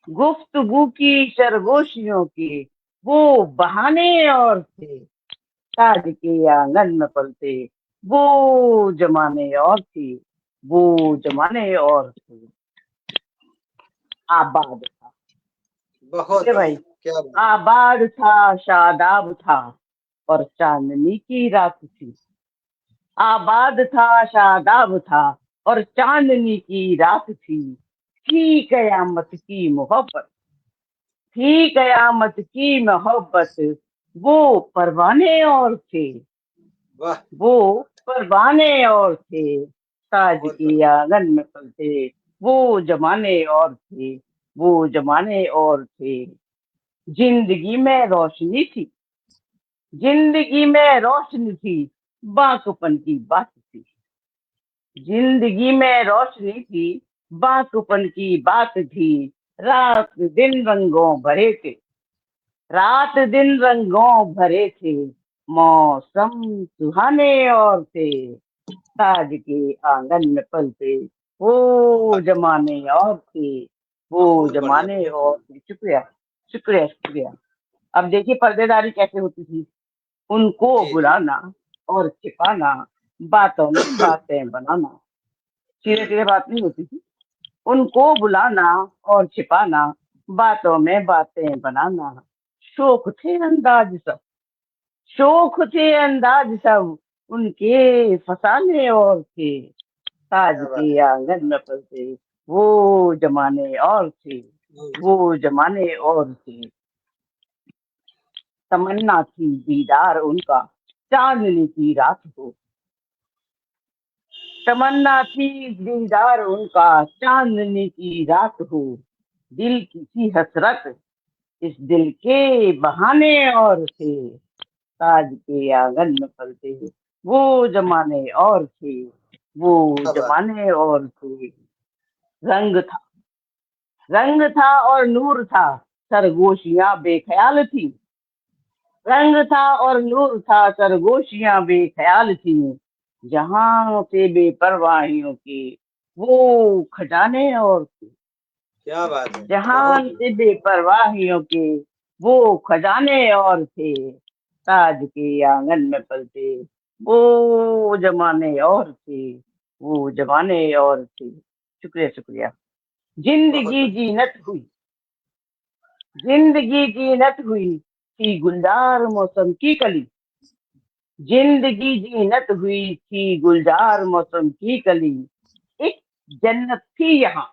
गुफ्तगू की सरगोशियों की, वो बहाने और थे। ताज के आंगन में पलते वो जमाने और थे, वो जमाने और थे। आबाद था, ठीक बहुत है भाई, बढ़िया। क्या बात। आबाद था, शादाब था, और चांदनी की रात थी। आबाद था, शादाब था, और चांदनी की रात थी कयामत की मोहब्बत, थी कयामत की मोहब्बत। वो परवाने और थे, वाह। वो परवाने और थे। ताज बहुत की बढ़िया। आंगन में पलते वो जमाने और थे, वो जमाने और थे। जिंदगी में रोशनी थी, जिंदगी में रोशनी थी, बांकुपन की बात थी। जिंदगी में रोशनी थी, बांकुपन की बात थी। रात दिन रंगों भरे थे, रात दिन रंगों भरे थे। मौसम सुहाने और थे। ताज के आंगन में पलते वो जमाने और थे, वो बहुत बढ़िया। जमाने और थे। शुक्रिया, शुक्रिया, शुक्रिया। अब देखिए पर्देदारी कैसे होती थी। उनको जी जी। बुलाना और छिपाना, बातों में बातें बनाना। सीधे सीधे बात नहीं होती थी। उनको बुलाना और छिपाना, बातों में बातें बनाना। शौक थे अंदाज सब, शौक थे अंदाज सब, उनके फसाने और थे। ताज क्या बात के आंगन में पलते वो जमाने और थे, है। वो जमाने और थे। तमन्ना थी दीदार उनका, चांदनी की रात हो। तमन्ना थी दीदार उनका, चांदनी की रात हो। दिल की थी हसरत, इस दिल के बहाने और थे। ताज के आंगन में पलते वो जमाने और थे, वो क्या बात। जमाने और थे। रंग था, रंग था और नूर था, सरगोशियां बेख्याल थी। रंग था और नूर था, सरगोशियां बेख्याल थी। जहां से बेपरवाहियों की वो खजाने और थे। क्या बात है। जहां बहुत। से बेपरवाहियों के वो खजाने और थे। ताज के आंगन में पलते वो जमाने और थे, वो जमाने और थे। शुक्रिया, शुक्रिया। बहुत जिंदगी बढ़िया। जीनत हुई, जिंदगी जीनत हुई थी गुलजार मौसम की कली। जिंदगी जीनत हुई थी गुलजार मौसम की कली। एक जन्नत थी यहाँ,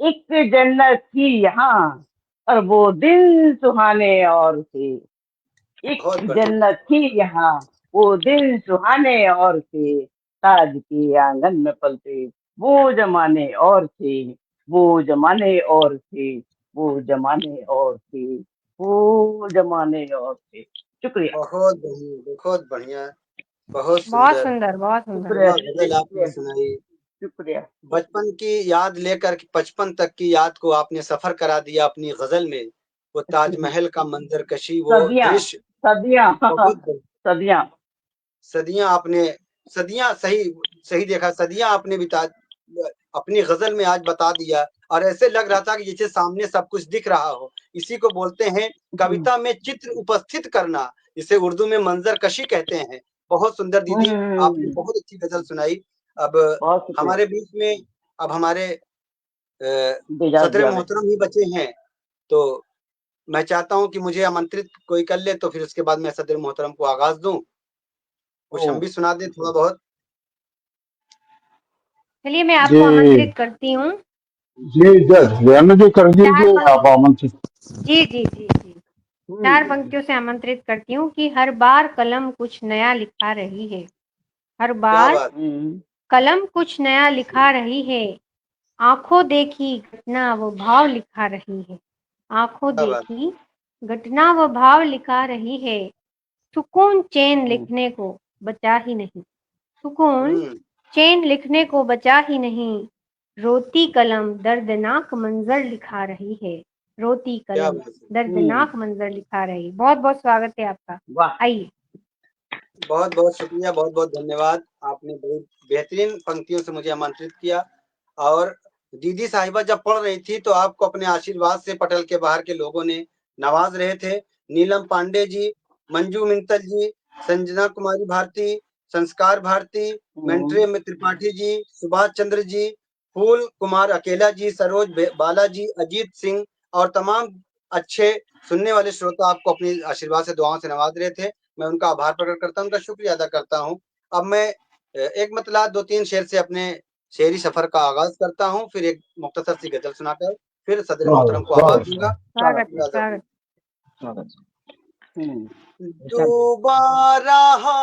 एक जन्नत थी यहाँ, और वो दिन सुहाने और थे। एक बहुत बढ़िया। जन्नत थी यहाँ, वो दिन सुहाने और थे। ताज के आंगन में पलते वो जमाने और थे, वो जमाने और थे, वो जमाने और थे, वो जमाने और थे। शुक्रिया। बहुत बढ़िया, बहुत बढ़िया, बहुत बहुत सुंदर। सुंदर, बहुत सुंदर। शुक्रिया, गजल आपने सुनाई। शुक्रिया। बचपन की याद लेकर 55 तक की याद को आपने सफर करा दिया अपनी गजल में। वो ताजमहल का मंजर कशी, वो सदियां, दृश्य सदियां, बहुत सदियां। सदियां आपने, सदियां सही सही देखा, सदियां आपने बिता अपनी गजल में आज बता दिया। और ऐसे लग रहा था कि जैसे सामने सब कुछ दिख रहा हो। इसी को बोलते हैं कविता में चित्र उपस्थित करना, जिसे उर्दू में मंजर कशी कहते हैं। बहुत सुंदर दीदी, आपने बहुत अच्छी गजल सुनाई। अब बहुत शुक्रिया। हमारे बीच में अब हमारे बेजाज सदर भैया ने। मोहतरम ही बचे हैं, तो मैं चाहता हूं कि मुझे आमंत्रित कोई कर ले, तो फिर उसके बाद मैं सदर मोहतरम को आगाज दूं, कुछ हम भी सुना दें थोड़ा बहुत। चलिए मैं आपको आमंत्रित करती हूँ। जी जी कर दीजिए आप आमंत्रित। जी जी जी जी 4 पंक्तियों से आमंत्रित करती हूँ कि हर बार कलम कुछ नया लिखा रही है। हर क्या बार बात, कलम कुछ नया लिखा रही है। आंखों देखी घटना वो भाव लिखा रही है। आंखों क्या बात। देखी घटना वो भाव लिखा रही है। सुकून चैन लिखने को बचा ही नहीं। सुकून चैन लिखने को बचा ही नहीं। रोती कलम दर्दनाक मंजर लिखा रही है। रोती क्या कलम बात है। दर्दनाक मंजर लिखा रही। बहुत बहुत स्वागत है आपका। वाह, आइए। बहुत बहुत शुक्रिया, बहुत बहुत धन्यवाद। आपने बहुत बेहतरीन पंक्तियों से मुझे आमंत्रित किया। और दीदी साहिबा जब पढ़ रही थी तो आपको अपने आशीर्वाद से पटल के बाहर के लोगों ने नवाज रहे थे। नीलम पांडे जी, मंजू मिंतल जी, संजना कुमारी भारती, संस्कार भारती, मैंट्रिय त्रिपाठी जी, सुभाष चंद्र जी, फूल कुमार अकेला जी, सरोज बालाजी, अजीत सिंह और तमाम अच्छे सुनने वाले श्रोता आपको अपने आशीर्वाद से दुआओं से नवाज रहे थे। मैं उनका आभार प्रकट करता हूं, उनका शुक्रिया अदा करता हूं। अब मैं एक मतला 2-3 शेर से अपने शेरी सफर का आगाज करता हूं, फिर एक मुख्तसर सी गजल सुनाकर फिर सदर मोहतरम को आवाज दूंगा। स्वागत है, स्वागत। डूबा रहा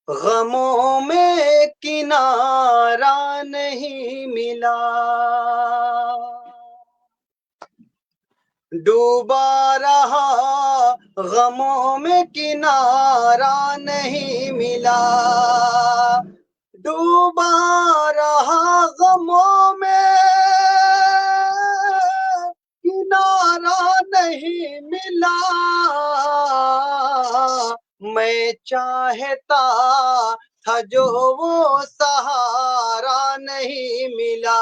गमों में किनारा नहीं मिला, डूबा रहा गमों में किनारा नहीं मिला, डूबा रहा गमों में किनारा नहीं मिला, मैं चाहता था जो वो सहारा नहीं मिला,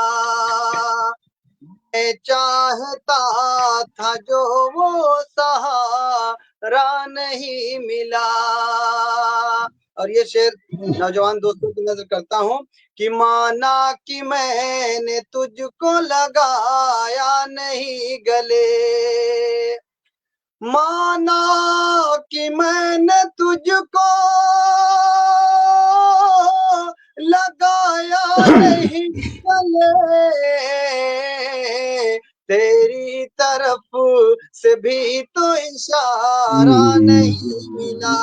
मैं चाहता था जो वो सहारा नहीं मिला। और ये शेर नौजवान दोस्तों की नजर करता हूँ कि माना कि मैंने तुझको लगाया नहीं गले, माना कि मैंने तुझको लगाया नहीं गले, तेरी तरफ से भी तो इशारा नहीं मिला,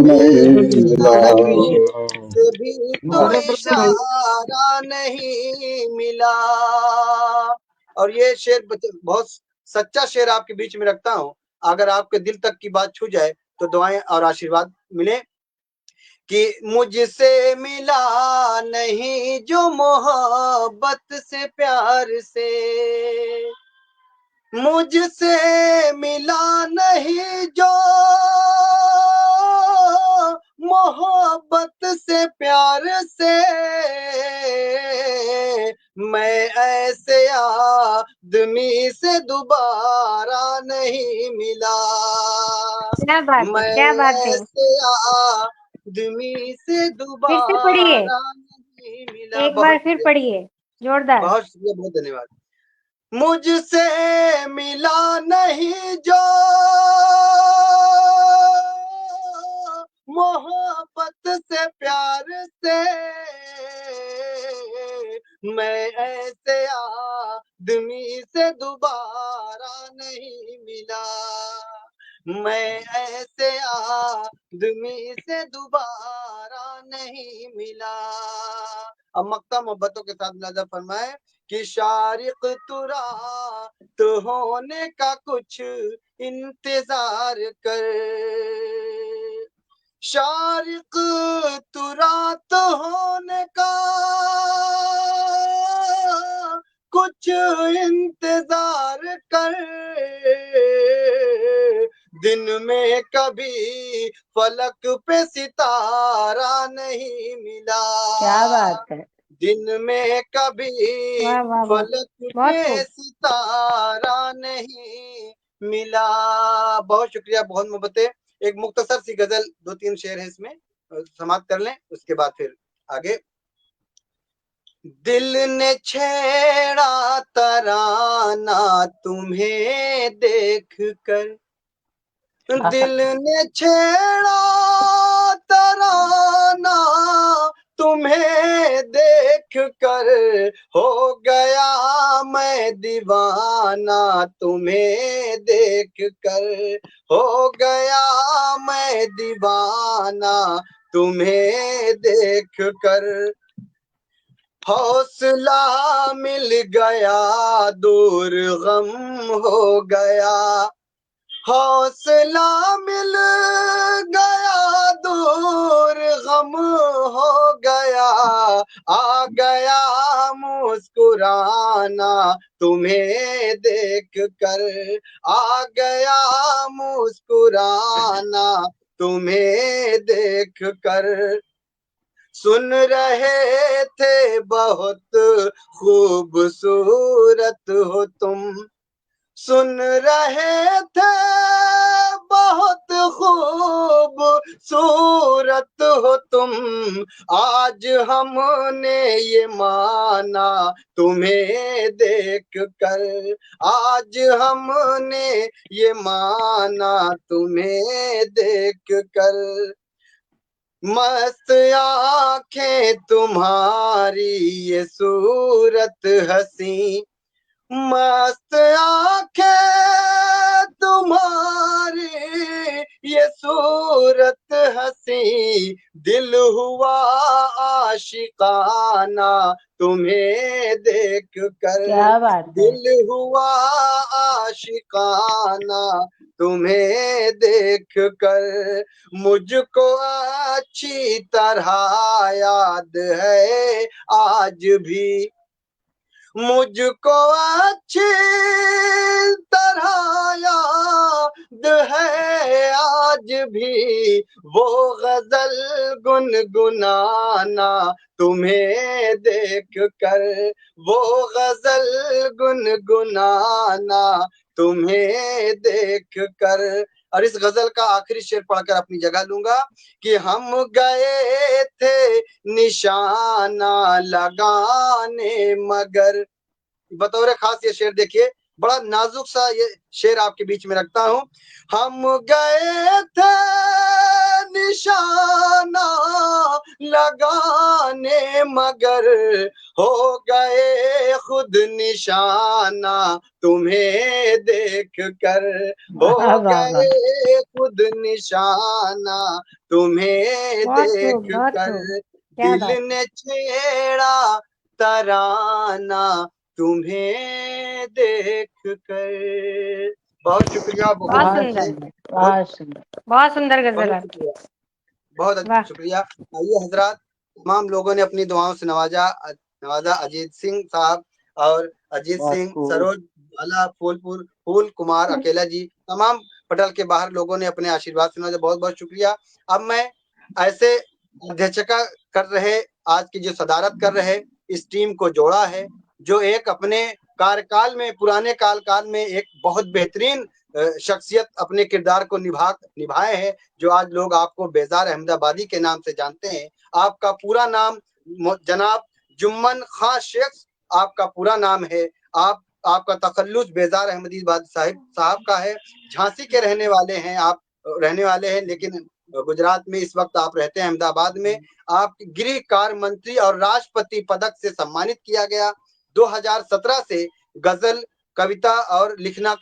तेरी तरफ से भी तो इशारा नहीं मिला। और ये शेर बहुत सच्चा शेर आपके बीच में रखता हूं, अगर आपके दिल तक की बात छू जाए तो दुआएं और आशीर्वाद मिले कि मुझसे मिला नहीं जो मोहब्बत से प्यार से, मुझसे मिला नहीं जो मोहब्बत से प्यार से, मैं ऐसे आदमी से दोबारा नहीं मिला, क्या बात है, मैं क्या बात है। ऐसे आदमी से फिर से पढ़िए, दोबारा नहीं मिला। एक बार फिर पढ़िए, जोरदार। बहुत शुक्रिया, बहुत धन्यवाद। मुझसे मिला नहीं जो मोहब्बत से प्यार से, मैं ऐसे आदमी से दोबारा नहीं मिला, मैं ऐसे आदमी से दोबारा नहीं मिला। अब मक्ता मोहब्बतों के साथ मुलाजा फरमाए कि शारिक तुरा तो होने का कुछ इंतजार कर, शारिक तुरा तो होने का कुछ इंतजार कर, दिन में कभी फलक पे सितारा नहीं मिला, क्या बात है, दिन में कभी वाह वाह वाह, फलक बहुत पे खूब। सितारा नहीं मिला। बहुत शुक्रिया, बहुत मोहब्बतें। एक मुख्तसर सी गजल, 2-3 शेर है इसमें, समाप्त कर लें, उसके बाद फिर आगे। दिल ने छेड़ा तराना तुम्हें देख कर, दिल ने छेड़ा तराना तुम्हें देख कर, हो गया मैं दीवाना तुम्हें देख कर, हो गया मैं दीवाना तुम्हें देख कर, हौसला मिल गया दूर गम हो गया, हौसला मिल गया दूर गम हो गया, आ गया मुस्कुराना तुम्हें देख कर, आ गया मुस्कुराना तुम्हें देख कर, सुन रहे थे बहुत खूबसूरत हो तुम, सुन रहे थे बहुत खूबसूरत हो तुम, आज हमने ये माना तुम्हें देख कर, आज हमने ये माना तुम्हें देख कर, मस्त आंखें तुम्हारी ये सूरत हसी, मस्त आंखें तुम्हारी ये सूरत हसी, दिल हुआ आशिकाना तुम्हें देख कर, क्या बात है, दिल हुआ आशिकाना तुम्हें देख कर, मुझको अच्छी तरह याद है आज भी, मुझको अच्छी तरह याद है आज भी, वो गजल गुनगुनाना तुम्हें देख कर, वो गजल गुनगुनाना तुम्हें देख कर। और इस गजल का आखिरी शेर पढ़कर अपनी जगह लूंगा कि हम गए थे निशाना लगाने मगर, बतौर खास ये शेर देखिए, बड़ा नाजुक सा ये शेर आपके बीच में रखता हूं। हम गए थे निशाना लगाने मगर, हो गए खुद निशाना तुम्हें देख कर, हो वाह वाह वाह, गए खुद निशाना तुम्हें बहुत खूब, देख बहुत कर, खूब, क्या दिल बात। ने छेड़ा तराना तुम्हें देख कर। बहुत शुक्रिया, बहुत बहुत बहुत सुंदर, मोहब्बतें, सुंदर, बहुत बहुत सुंदर। बहुत सुंदर गजल बहुत आपकी। शुक्रिया, बहुत वाह, शुक्रिया। आइए हजरात, तमाम लोगों ने अपनी दुआओं से नवाजा नवाजा अजीत सिंह साहब और अजीत बहुत सिंह, खूब। सरोज वाला, फूल कुमार अकेला जी, तमाम पटल के बाहर लोगों ने अपने आशीर्वाद से नवाजा, बहुत बहुत शुक्रिया। अब मैं ऐसे अध्यक्षता कर रहे, आज की जो सदारत कर रहे इस टीम को जोड़ा है, जो एक अपने कार्यकाल में, पुराने काल में एक बहुत बेहतरीन शख्सियत अपने किरदार को निभाए हैं, जो आज लोग आपको बेजार अहमदाबादी के नाम से जानते हैं। आपका पूरा नाम जनाब जुम्मन खां शेख आपका पूरा नाम है। आपका तखल्लुस बेजार अहमदाबादी साहब का है। झांसी के रहने वाले हैं आप, लेकिन गुजरात में इस वक्त आप रहते हैं, अहमदाबाद में। आप गृह कार्य मंत्री और राष्ट्रपति पदक से सम्मानित किया गया। 2017 से गजल, कविता और लिखने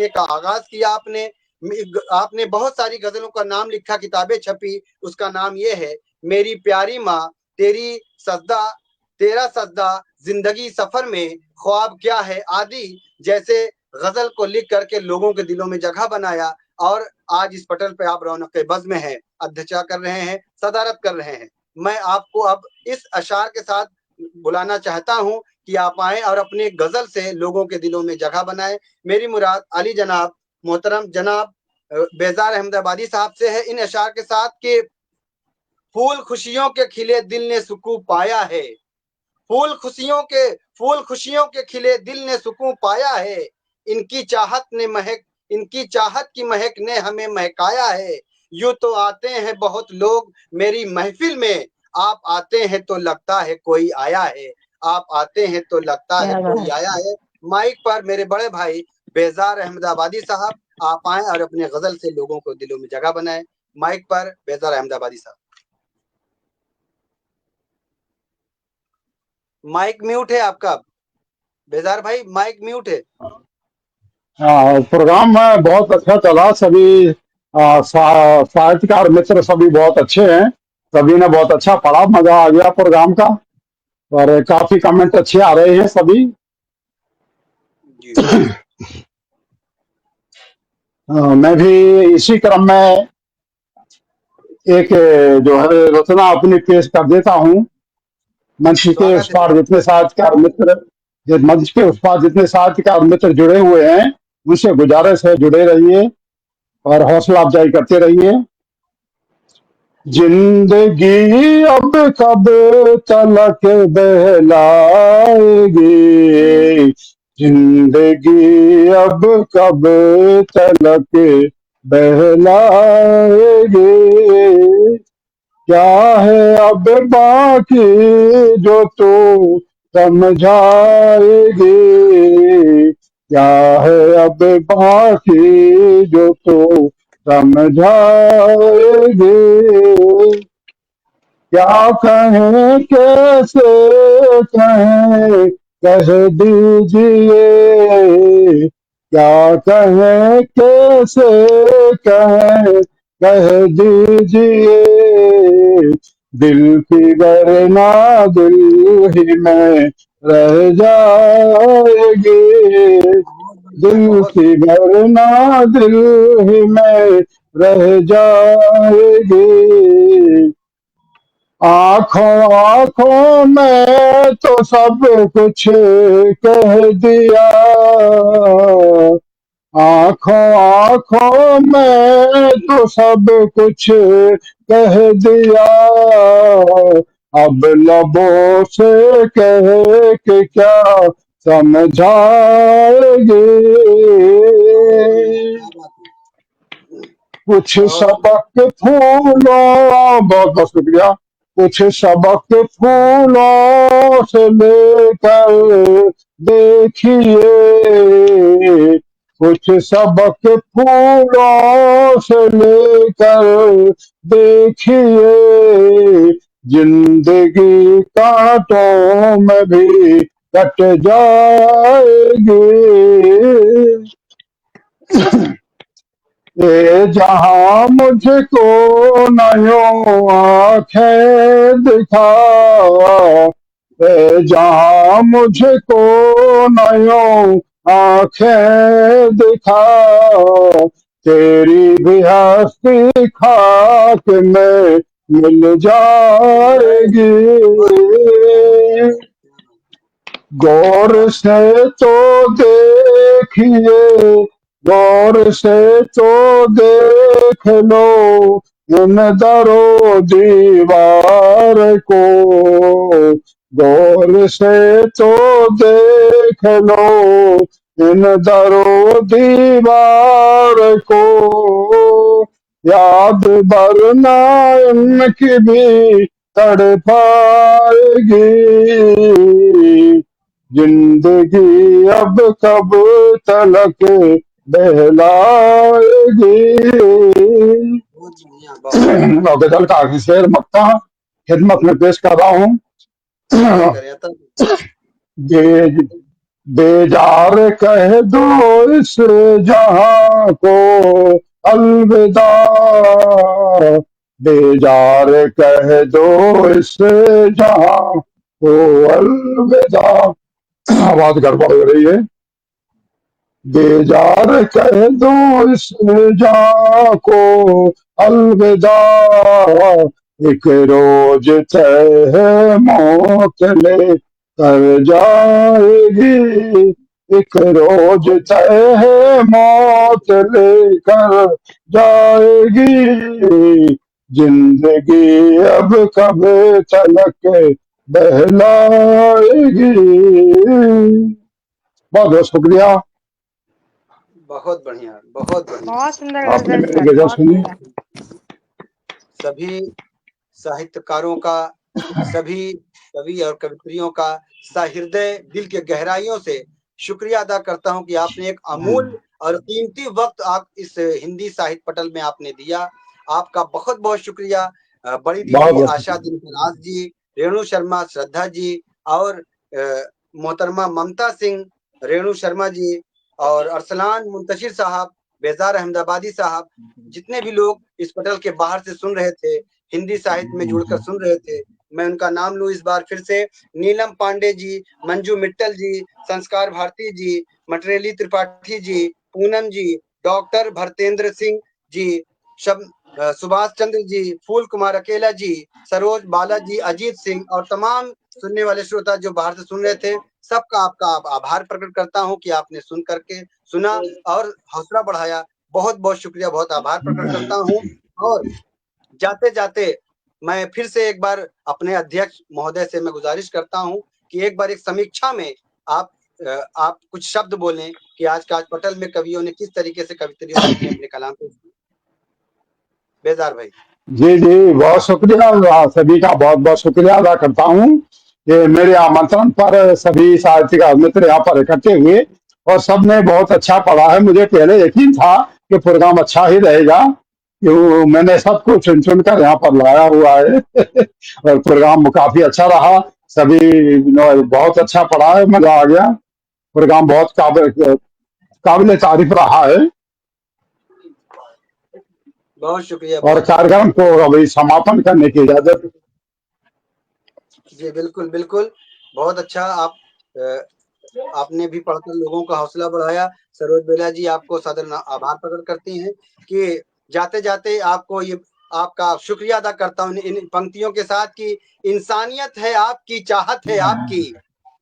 का आगाज किया आपने बहुत सारी गजलों का नाम लिखा, किताबें छपी। उसका नाम ये है मेरी प्यारी माँ तेरा सजदा जिंदगी सफर में ख्वाब क्या है आदि जैसे गजल को लिख करके लोगों के दिलों में जगह बनाया और आज इस पटल पे आप रौनक बज़ में हैं, अध्यक्षता कर रहे हैं, सदारत कर रहे हैं। मैं आपको अब इस अशार के साथ बुलाना चाहता हूं कि आप आए और अपने गजल से लोगों के दिलों में जगह बनाएं। मेरी मुराद अली जनाब मोहतरम जनाब बेजार अहमदाबादी साहब से है इन अशार के साथ कि फूल खुशियों के खिले दिल ने सुकून पाया है, फूल खुशियों के खिले दिल ने सुकून पाया है, इनकी चाहत की महक ने हमें महकाया है। यूं तो आते हैं बहुत लोग मेरी महफिल में, आप आते हैं तो लगता है कोई आया है, आप आते हैं तो लगता है कोई आया है। माइक पर मेरे बड़े भाई बेजार अहमदाबादी साहब, आप आए और अपने गजल से लोगों को दिलों में जगह बनाए। माइक पर बेजार अहमदाबादी साहब। माइक म्यूट है आपका बेजार भाई, माइक म्यूट है। प्रोग्राम में बहुत अच्छा चला। सभी साहित्यकार मित्र सभी बहुत अच्छे हैं, सभी ने बहुत अच्छा पढ़ा, मजा आ गया प्रोग्राम का और काफी कमेंट अच्छे आ रहे हैं सभी। मैं भी इसी क्रम में एक जो है रचना अपनी पेश कर देता हूँ। मंच के उस पार जितने साहित्यकार मित्र जुड़े हुए हैं उनसे गुजारिश है जुड़े रहिए और हौसला अफजाई करते रहिए। जिंदगी अब कब तलक बहलाएगी, जिंदगी अब कब तलक बहलाएगी, क्या है अब बाकी जो तू समझाएगी, क्या है अब बाकी जो तू समझाएगी, क्या कहें कैसे कहें कह दीजिए, क्या कहें कैसे कहें कह दीजिए, दिल की वरना दिल ही में रह जाएगी, दिल की वरना दिल ही में रह जाएगी, आँखों में तो सब कुछ कह दिया, आँखों में तो सब कुछ कह दिया, अब लबों से कह के क्या समझाएगी, कुछ सबक फूलों, बहुत बहुत शुक्रिया, कुछ सबक फूलों से लेकर देखिए, कुछ सबक फूलों से लेकर देखिए, जिंदगी कांटों में भी कट जाएगी, ये जहां मुझको नयों आंखें दिखा, ये जहां मुझको नयों आंखें दिखा, तेरी भी हस्ती खाक में मिल जाएगी, गौर से तो देखिए, गौर से तो देख लो इन दरो दीवार को, गौर से तो देख लो इन दरो दीवार को, याद वरना इनकी भी तड़पाएगी, जिंदगी अब कब तलक बहलाएगी। गजल का आखिरी शेर मक्ता खिदमत में पेश कर रहा हूँ। बेजार कह दो इस जहां को अलविदा, बेजार कह दो इस जहां तो अलविदा। आवाज गड़बड़ हो रही है। बेजार कह दो इस जहां को अलविदा, एक रोज तय है मौत ले कर जाएगी, एक रोज तय है मौत लेकर जाएगी, जिंदगी अब कब तलक बहलाएगी। बहुत बहुत शुक्रिया। बहुत बढ़िया, बहुत बढ़िया। बहुत सुंदर आपने गजल मेरी सर, गजल बहुत सुनी। सुंदर। सभी साहित्यकारों का, सभी कवि और कवित्रियों का सहृदय दिल के गहराइयों से शुक्रिया अदा करता हूं कि आपने एक अमूल्य और कीमती वक्त आप इस हिंदी साहित्य पटल में आपने दिया। आपका बहुत बहुत शुक्रिया। बड़ी बहुत दीदी बहुत आशा दिलराज जी, रेणु शर्मा श्रद्धा जी और मोहतरमा ममता सिंह, रेणु शर्मा जी और अरसलान मुंतशिर साहब, बेजार अहमदाबादी साहब, जितने भी लोग इस पटल के बाहर से सुन रहे थे, हिंदी साहित्य में जुड़कर सुन रहे थे, मैं उनका नाम लूं इस बार फिर से। नीलम पांडे जी, मंजू मित्तल जी, संस्कार भारती जी, मटरेली त्रिपाठी जी, पूनम जी, डॉक्टर भरतेंद्र सिंह जी, सुभाष चंद्र जी, फूल कुमार अकेला जी, सरोज बालाजी, अजीत सिंह और तमाम सुनने वाले श्रोता जो बाहर से सुन रहे थे, सबका आपका आभार प्रकट करता हूं कि आपने सुन करके सुना और हौसला बढ़ाया। बहुत बहुत शुक्रिया, बहुत आभार प्रकट करता हूं। और जाते जाते मैं फिर से एक बार अपने अध्यक्ष महोदय से मैं गुजारिश करता हूं कि एक बार एक समीक्षा में आप कुछ शब्द बोलें कि आज का पटल में कवियों ने किस तरीके से कवित्रियों ने अपने अपने कलाम पेश किए। बेजार भाई। जी जी, बहुत शुक्रिया। सभी का बहुत बहुत शुक्रिया अदा करता हूँ कि मेरे आमंत्रण पर सभी साहित्यकार मित्र यहाँ पर इकट्ठे हुए और सबने बहुत अच्छा पढ़ा है। मुझे पहले यकीन था कि प्रोग्राम अच्छा ही रहेगा, क्यों मैंने सबको चुन चुन कर यहाँ पर लाया हुआ है और प्रोग्राम काफी अच्छा रहा। सभी ने बहुत अच्छा पढ़ा है, मजा आ गया। प्रोग्राम बहुत काबिल तारीफ रहा है। बहुत शुक्रिया। और बहुत कार्यक्रम को अभी समापन करने की इजाजत। जी बिल्कुल बिल्कुल, बहुत अच्छा। आपने भी पढ़कर लोगों का हौसला बढ़ाया। सरोज बेला जी आपको सदर आभार प्रकट करती हैं कि जाते जाते आपको ये आपका शुक्रिया अदा करता हूँ इन पंक्तियों के साथ कि इंसानियत है आपकी, चाहत है आपकी,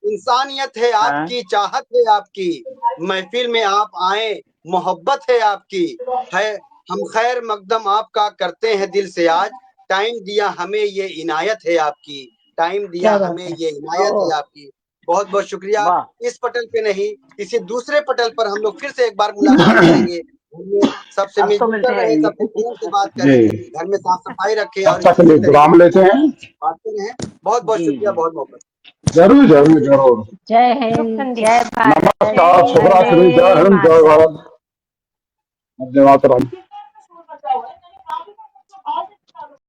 इंसानियत है आपकी, चाहत है आपकी, महफिल में आप आए मोहब्बत है आपकी, है हम खैर मकदम आपका करते हैं दिल से आज, टाइम दिया हमें ये इनायत है आपकी, टाइम दिया क्या बात हमें है। ये इनायत है आपकी। बहुत बहुत शुक्रिया। इस पटल पे नहीं, किसी दूसरे पटल पर हम लोग फिर से एक बार मुलाकात करेंगे। घर में सबसे अब तो मिलजुल मिलते कर रहे, रहेंगे। सबसे प्रेम से बात करें, जी, घर में साफ सफाई रखें तब और तक इसी लिए तरीके विराम से लेते हैं। बातें रहें। बहुत बहुत जी शुक्रिया, जी बहुत बहुत। जरूर जरूर जरूर। जय शुभ हिंद, संध्या। जय भारत, नमस्कार, जय शुभरात्रि, जय वंदे हिंद, जय मातरम। भारत, वंदे मातरम।